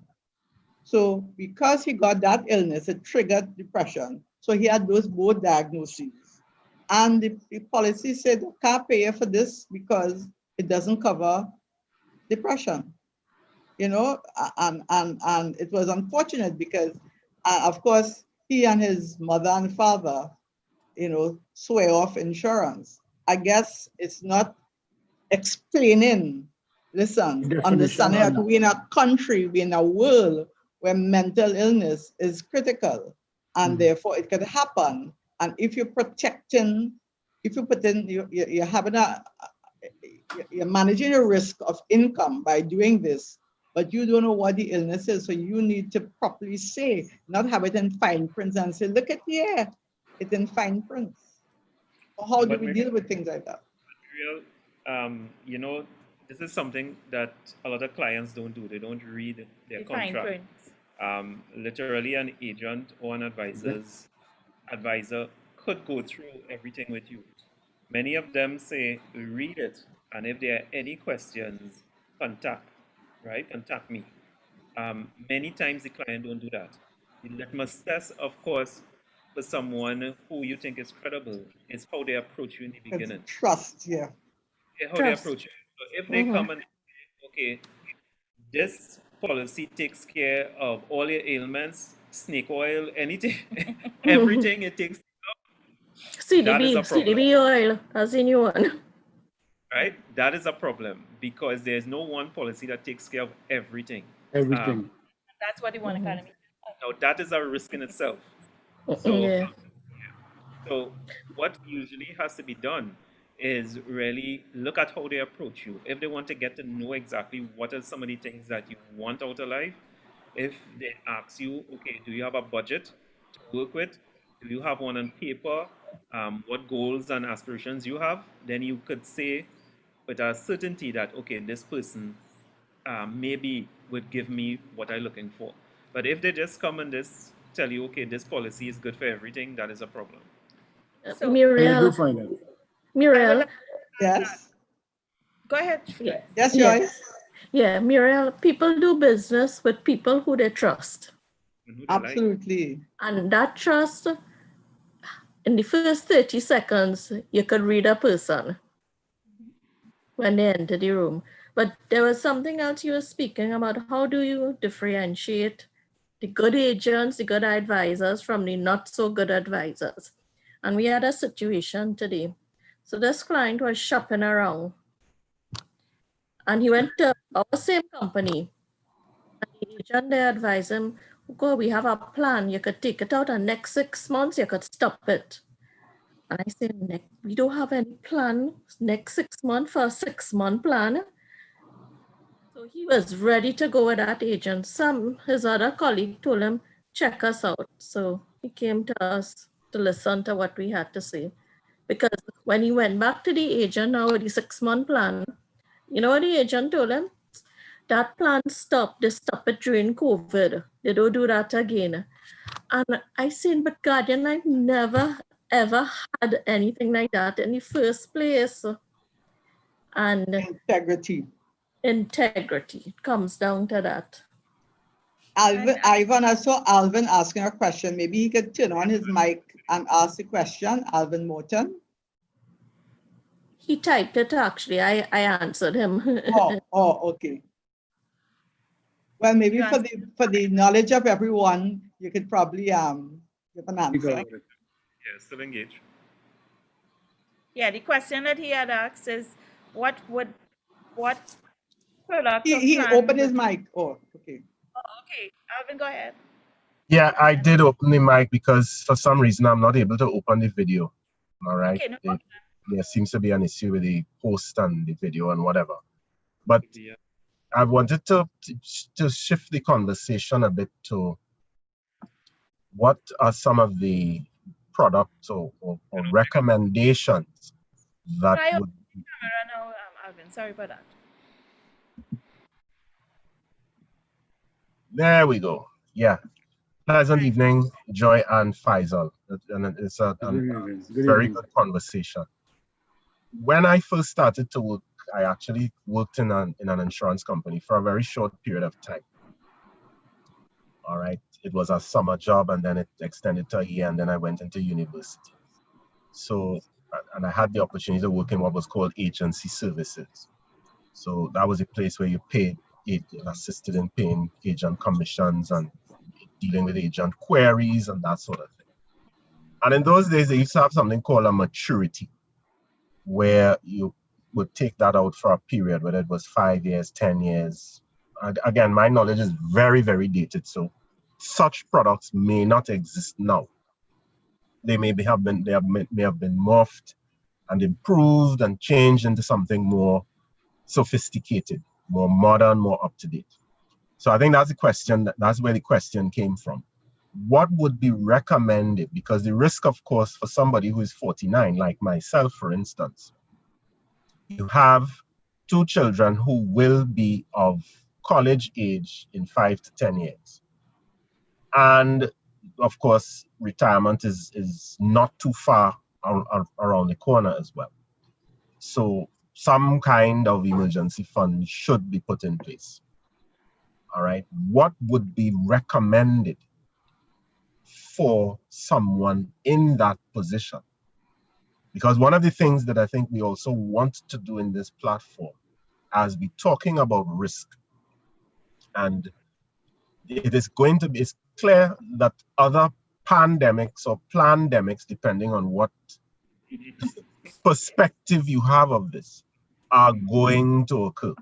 So because he got that illness, it triggered depression. So he had those both diagnoses. And the policy said, I can't pay you for this because it doesn't cover depression. And it was unfortunate because, of course, he and his mother and father, swear off insurance. I guess it's not explaining, listen, understanding that we're in a country, we're in a world where mental illness is critical, and therefore it could happen. And if you're protecting, you're having you're managing a risk of income by doing this, but you don't know what the illness is. So you need to properly say, not have it in fine print and say, look at here, it's in fine print. How do we deal with things like that? This is something that a lot of clients don't do. They don't read their contract. Literally, an agent or an advisor could go through everything with you. Many of them say, read it, and if there are any questions, contact me. Many times the client don't do that. The litmus test, of course, for someone who you think is credible is how they approach you in the beginning. It's trust, yeah. How they approach you. So if they come and say, okay, this policy takes care of all your ailments, snake oil, anything, everything it takes care of, CDB oil, as in you one. Right? That is a problem because there's no one policy that takes care of everything. Everything. That's what the OneAcademy. Now that is a risk in itself. So what usually has to be done is really look at how they approach you. If they want to get to know exactly what are some of the things that you want out of life, if they ask you, okay, do you have a budget to work with? Do you have one on paper? What goals and aspirations you have? Then you could say with a certainty that, okay, this person maybe would give me what I'm looking for. But if they just come and just tell you, okay, this policy is good for everything, that is a problem. So, Muriel. Yes. Go ahead. Yes, Joyce. Yeah, Muriel, people do business with people who they trust. Absolutely. And that trust, in the first 30 seconds, you could read a person when they enter the room. But there was something else you were speaking about. How do you differentiate the good agents, the good advisors from the not so good advisors? And we had a situation today. So this client was shopping around and he went to our same company. And the agent there advised him, go, we have a plan. You could take it out and next 6 months, you could stop it. And I said, we don't have any plan next 6 months for a 6-month plan. So he was ready to go with that agent. His other colleague told him, check us out. So he came to us to listen to what we had to say. Because when he went back to the agent now with the 6-month plan, you know what the agent told him? That plan stopped. They stopped it during COVID. They don't do that again. And I said, but Guardian, I never ever had anything like that in the first place. And Integrity. integrity, it comes down to that. Alvin, Ivan, I saw Alvin asking a question. Maybe he could turn on his mic and ask the question. Alvin Morton. He typed it actually. I answered him. Okay. Well, maybe You for the knowledge of everyone, you could probably give an answer. Yeah, still engaged. Yeah, the question that he had asked is, what products He or plan opened his would you- mic. Oh, okay. Oh, okay, Alvin, go ahead. Yeah, I did open the mic because for some reason I'm not able to open the video. All right. Okay, no problem. There seems to be an issue with the post and the video and whatever. But Yeah. I wanted to shift the conversation a bit to what are some of the products or recommendations that Try would. open the camera now, Alvin. Sorry about that. There we go. Yeah. Pleasant evening, Joy and Faisal. And it's a very good conversation. When I first started to work, I actually worked in an insurance company for a very short period of time. All right. It was a summer job and then it extended to a year and then I went into university. So, and I had the opportunity to work in what was called agency services. So that was a place where you paid, assisted in paying agent commissions and dealing with agent queries and that sort of thing. And in those days, they used to have something called a maturity, where you would take that out for a period, whether it was 5 years, 10 years. Again, my knowledge is very, very dated. So such products may not exist now. They may have been morphed and improved and changed into something more sophisticated, more modern, more up to date. So I think that's the question. That's where the question came from. What would be recommended? Because the risk, of course, for somebody who is 49, like myself, for instance, you have 2 children who will be of college age in 5 to 10 years. And of course, retirement is not too far around the corner as well. So some kind of emergency fund should be put in place. All right. What would be recommended for someone in that position? Because one of the things that I think we also want to do in this platform, as we're talking about risk, and it is going to be, it's clear that other pandemics or plandemics, depending on what perspective you have of this, are going to occur.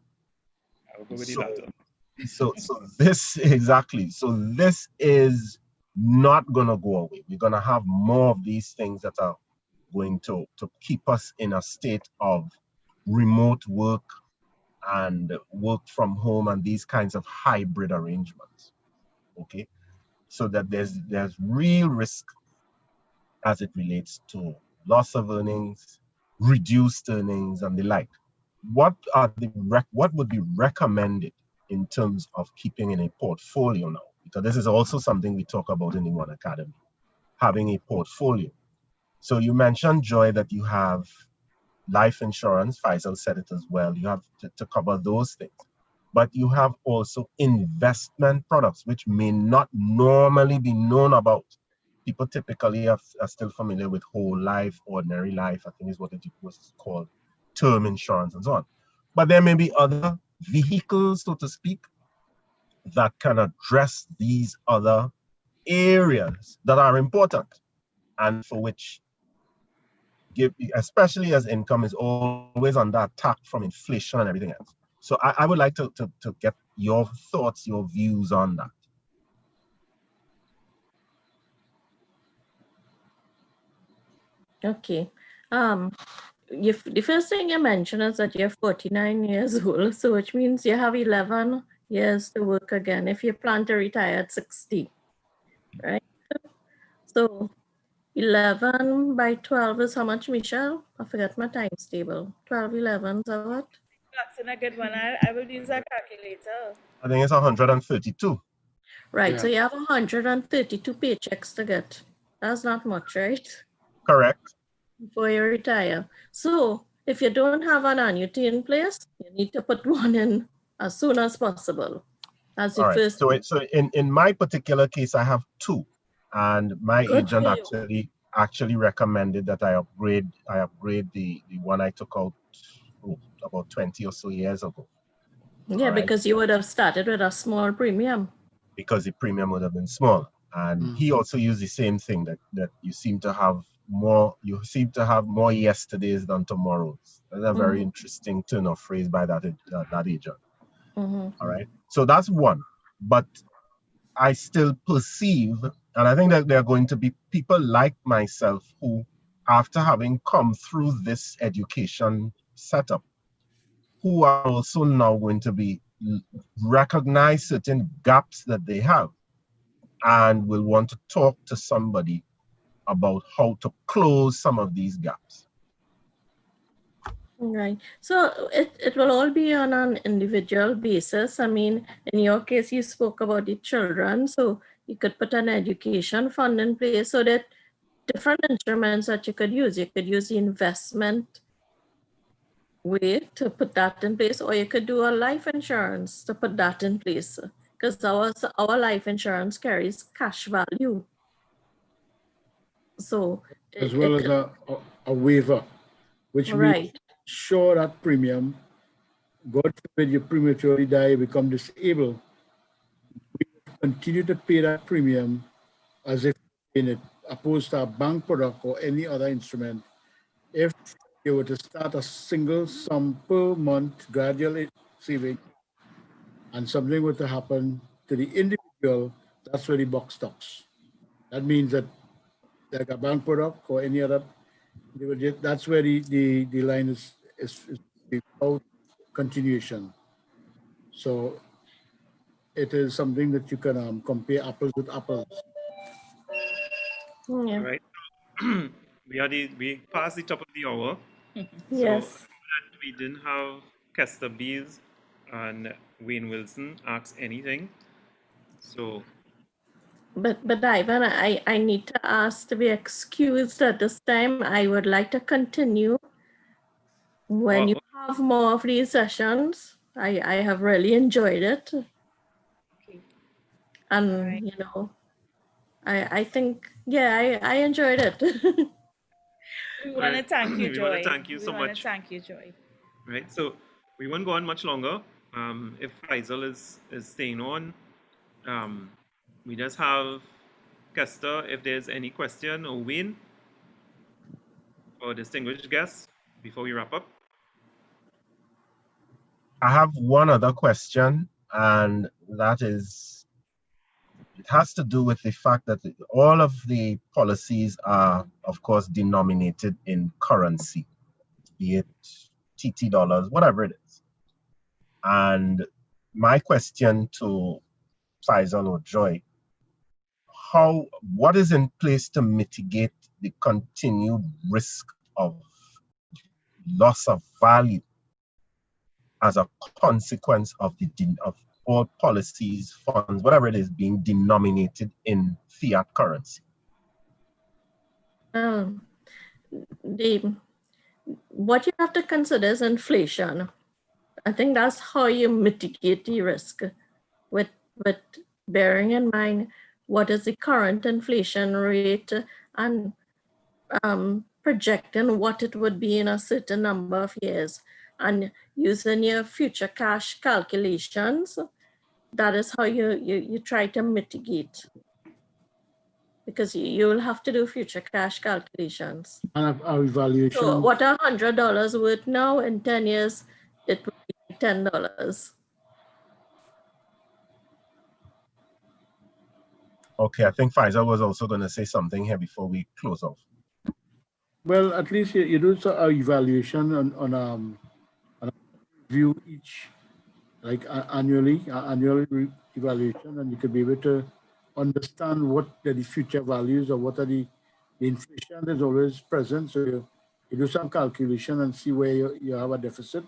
I'll go with the latter. So this, exactly. So this is not going to go away. We're going to have more of these things that are going to keep us in a state of remote work and work from home and these kinds of hybrid arrangements. Okay, so that there's real risk as it relates to loss of earnings, reduced earnings, and the like. What would be recommended in terms of keeping in a portfolio now? Because this is also something we talk about in the OneAcademy, having a portfolio. So you mentioned, Joy, that you have life insurance. Faisal said it as well. You have to cover those things. But you have also investment products, which may not normally be known about. People typically are still familiar with whole life, ordinary life, I think is what it was called, term insurance and so on. But there may be other vehicles, so to speak, that can address these other areas that are important and for which, especially as income is always under attack from inflation and everything else. So I would like to get your thoughts, your views on that. Okay. The first thing you mentioned is that you're 49 years old, so which means you have 11 years to work again if you plan to retire at 60, right? So 11 by 12 is how much, Michelle? I forgot my times table. 12, 11, so what? That's a good one. I will use a calculator. I think it's 132. Right, Yeah. so you have 132 paychecks to get. That's not much, right? Correct. Before you retire. So if you don't have an annuity in place, you need to put one in as soon as possible. As All your right. first. So in my particular case, I have two, and my Good agent for you. actually recommended that I upgrade the one I took out about 20 or so years ago. Yeah, All right. because you would have started with a small premium. Because the premium would have been small. And he also used the same thing that you seem to have more yesterdays than tomorrows. That's a very interesting turn of phrase by that agent. All right. So that's one. But I still perceive, and I think that there are going to be people like myself who, after having come through this education setup, who are also now going to be recognize certain gaps that they have and will want to talk to somebody about how to close some of these gaps. Right. So it will all be on an individual basis. I mean, in your case, you spoke about the children, so you could put an education fund in place so that different instruments that you could use. You could use the investment way to put that in place, or you could do a life insurance to put that in place. Because our life insurance carries cash value. So as well as a waiver, which right. will show that premium. God forbid you prematurely die, you become disabled. We continue to pay that premium as if in it, opposed to a bank product or any other instrument. If you were to start a single sum per month gradual saving, and something were to happen to the individual, that's where the buck stops. That means that like a bank product or any other, that's where the line is without continuation. So it is something that you can compare apples with apples. Yeah. All right. we passed the top of the hour. So Yes. we didn't have Kester Bees and Wayne Wilson ask anything. So But Ivan, I need to ask to be excused at this time. I would like to continue when you have more of these sessions. I have really enjoyed it. Okay. And Right. you know, I think I enjoyed it. We want to thank you, we want Joy. to thank you We so want to much. thank you, Joy. Right. So we won't go on much longer. If Faisal is staying on, we just have Kester. If there's any question, or Wayne, or distinguished guests, before we wrap up. I have one other question, and that is, it has to do with the fact that all of the policies are, of course, denominated in currency, be it TT dollars, whatever it is. And my question to Faisal or Joy, what is in place to mitigate the continued risk of loss of value as a consequence of all policies, funds, whatever it is, being denominated in fiat currency? What you have to consider is inflation. I think that's how you mitigate the risk, with bearing in mind what is the current inflation rate and projecting what it would be in a certain number of years, and using your future cash calculations. That is how you try to mitigate, because you will have to do future cash calculations. And our evaluation. So what $100 worth now, in 10 years, it would be $10. Okay, I think Faisal was also going to say something here before we close off. Well, at least you do an evaluation on a review each, like annual evaluation, and you could be able to understand what are the future values or what are the the inflation is always present. So you do some calculation and see where you have a deficit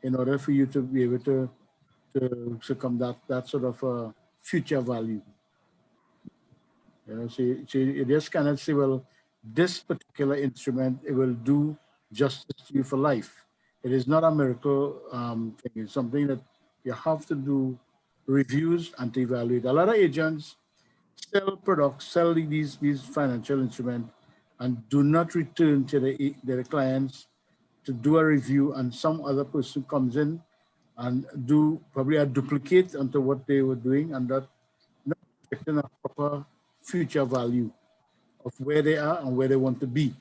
in order for you to be able to circumvent that sort of future value. You know, so you just cannot say, well, this particular instrument, it will do justice to you for life. It is not a miracle thing. It's something that you have to do reviews and to evaluate. A lot of agents sell products, sell these financial instruments, and do not return to the clients to do a review, and some other person comes in and do probably a duplicate onto what they were doing, and that not reflecting a proper future value of where they are and where they want to be.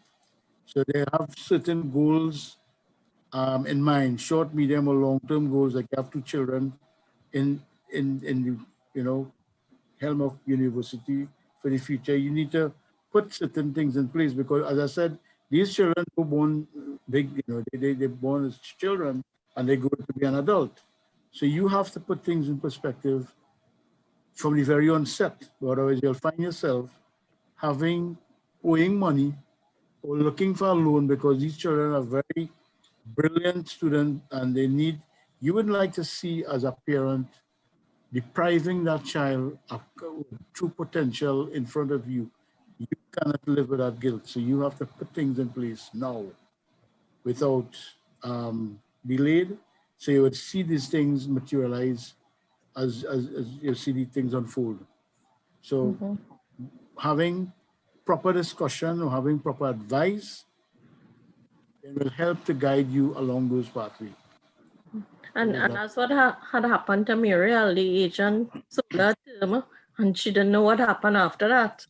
So they have certain goals in mind, short, medium, or long-term goals. Like you have two children in the helm of university for the future. You need to put certain things in place because, as I said, these children were born big. They're born as children and they go to be an adult. So you have to put things in perspective from the very onset. Otherwise, you'll find yourself owing money or looking for a loan because these children are very brilliant students and you would like to see as a parent depriving that child of true potential in front of you. You cannot live with that guilt. So you have to put things in place now without delayed. So you would see these things materialize as you see these things unfold. So having proper discussion or having proper advice, it will help to guide you along those pathways. And that's what had happened to Muriel, the agent sold her term, and she didn't know what happened after that.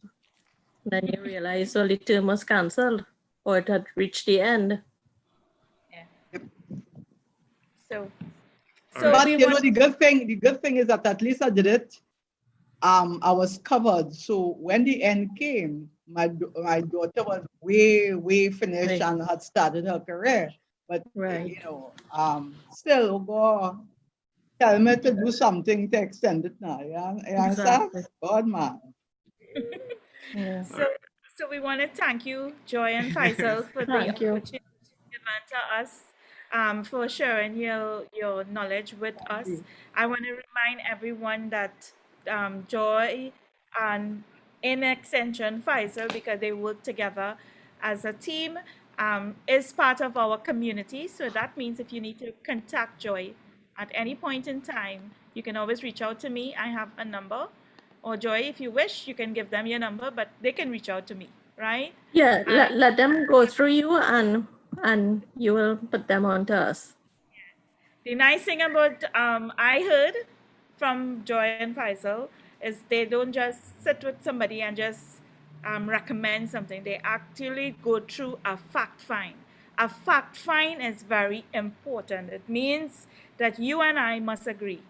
Then you realize, well, the term was cancelled, or it had reached the end. Yeah. So but we you know, the good thing is that at least I did it. I was covered. So when the end came, my daughter was way finished and had started her career. But still go tell me to do something to extend it now. Yeah, exactly. God, man. Yeah. So we want to thank you, Joy and Faisal, for the opportunity given to us, for sharing your knowledge with us. I want to remind everyone that Joy and in extension Faisal, because they work together as a team, is part of our community. So that means if you need to contact Joy at any point in time, you can always reach out to me. I have a number. Or Joy, if you wish, you can give them your number, but they can reach out to me, right? Yeah, let them go through you and you will put them on to us. The nice thing about I heard from Joy and Faisal is they don't just sit with somebody and just recommend something. They actually go through a fact find. A fact find is very important. It means that you and I must agree.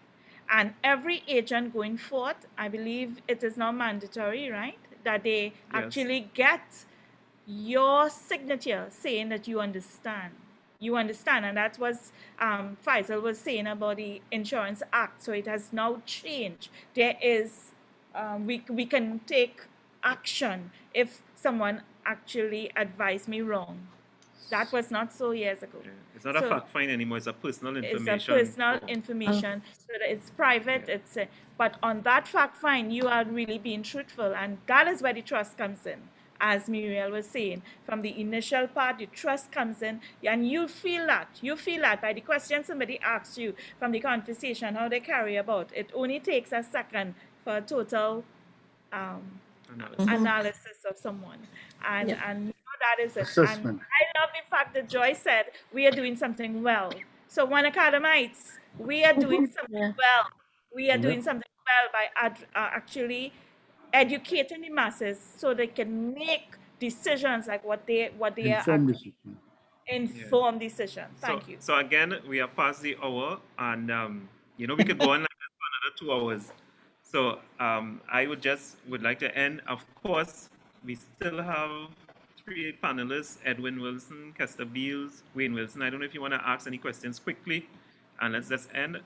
And every agent going forth, I believe it is now mandatory, right? That they actually get your signature saying that you understand. You understand. And that's what Faisal was saying about the Insurance Act. So it has now changed. There is, we can take action if someone actually advised me wrong. That was not so years ago. Yeah. It's not a fact find anymore. It's a personal information. It's a personal information. So that it's private. It's but on that fact find, you are really being truthful, and that is where the trust comes in. As Muriel was saying, from the initial part, the trust comes in, and you feel that. You feel that by the question somebody asks you, from the conversation, how they carry about. It only takes a second for a total analysis of someone, and that is it. Assessment. And I love the fact that Joy said we are doing something well. So OneAcademy KNights, we are doing something well. We are doing something well by actually educating the masses so they can make decisions like what they Informed decision. Informed decision. Thank you. So again, we are past the hour, and we could go on like this for another 2 hours. So I would like to end. Of course, we still have 3 panelists: Edwin Wilson, Kester Beals, Wayne Wilson. I don't know if you want to ask any questions quickly, and let's just end.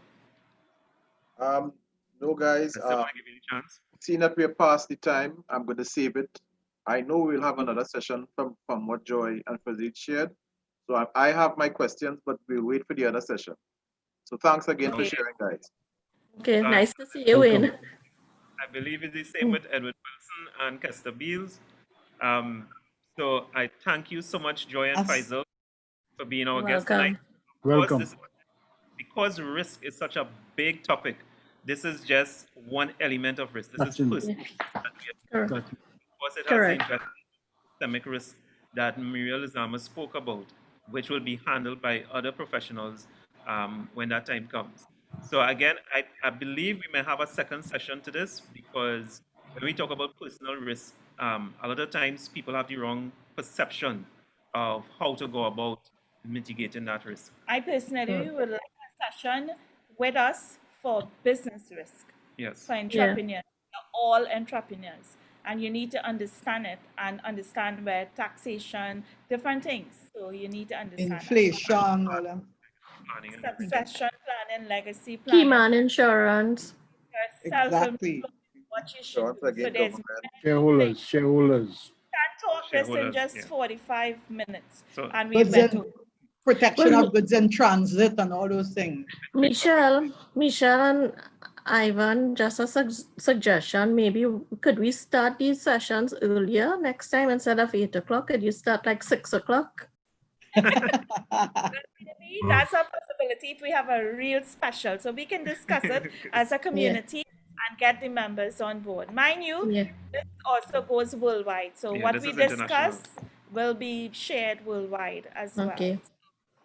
No, guys. I still want to give you a chance. Seeing that we're past the time, I'm going to save it I know we'll have another session from what Joy and Fazit shared. So I have my questions, but we'll wait for the other session. So thanks again for Okay. sharing, guys. Okay, Uh, nice to see you, Welcome. Wayne. I believe it's the same with Edward Wilson and Kester Beals. So I thank you so much, Joy and Yes. Faisal, for being our guest tonight. Welcome. Welcome. Because risk is such a big topic, this is just one element of risk. This is Absolutely. personal. Correct. Because it has the Correct. investment systemic risk that Muriel Izama spoke about, which will be handled by other professionals when that time comes. So again, I believe we may have a second session to this because when we talk about personal risk, a lot of times people have the wrong perception of how to go about mitigating that risk. I personally would like a session with us for business risk, Yes. for entrepreneurs, all entrepreneurs. And you need to understand it and understand where taxation, different things. So you need to understand that. Inflation, all them. Planning and everything. Succession planning, legacy planning, Keyman Insurance. self-employment, Exactly. what you should Once do. So again, there's government. Shareholders. can't talk this in Shareholders, just yeah. 45 minutes. So And we Goods went in, over. protection Well, of goods in transit and all those things. Michelle and Ivan, just a suggestion. Maybe could we start these sessions earlier next time instead of 8 o'clock? Could you start like 6 o'clock? Maybe that's a possibility if we have a real special. So we can discuss it as a community and get the members on board. Mind you, Yeah. this also goes worldwide. So Yeah, what this we is international. discuss will be shared worldwide as well. Okay.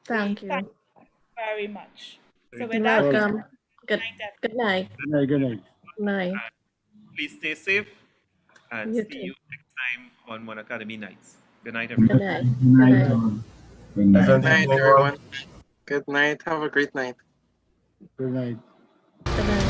Thank you. Thank you very much. So Thank with that, we Welcome. Good good night. good night. Good night. Good night. Please stay safe and You see too. you next time on OneAcademy Nights. Good night, Good everyone. night. Good night. Pleasant Good night, evening, all. everyone. Good night. Have a great night. Good night. Good night.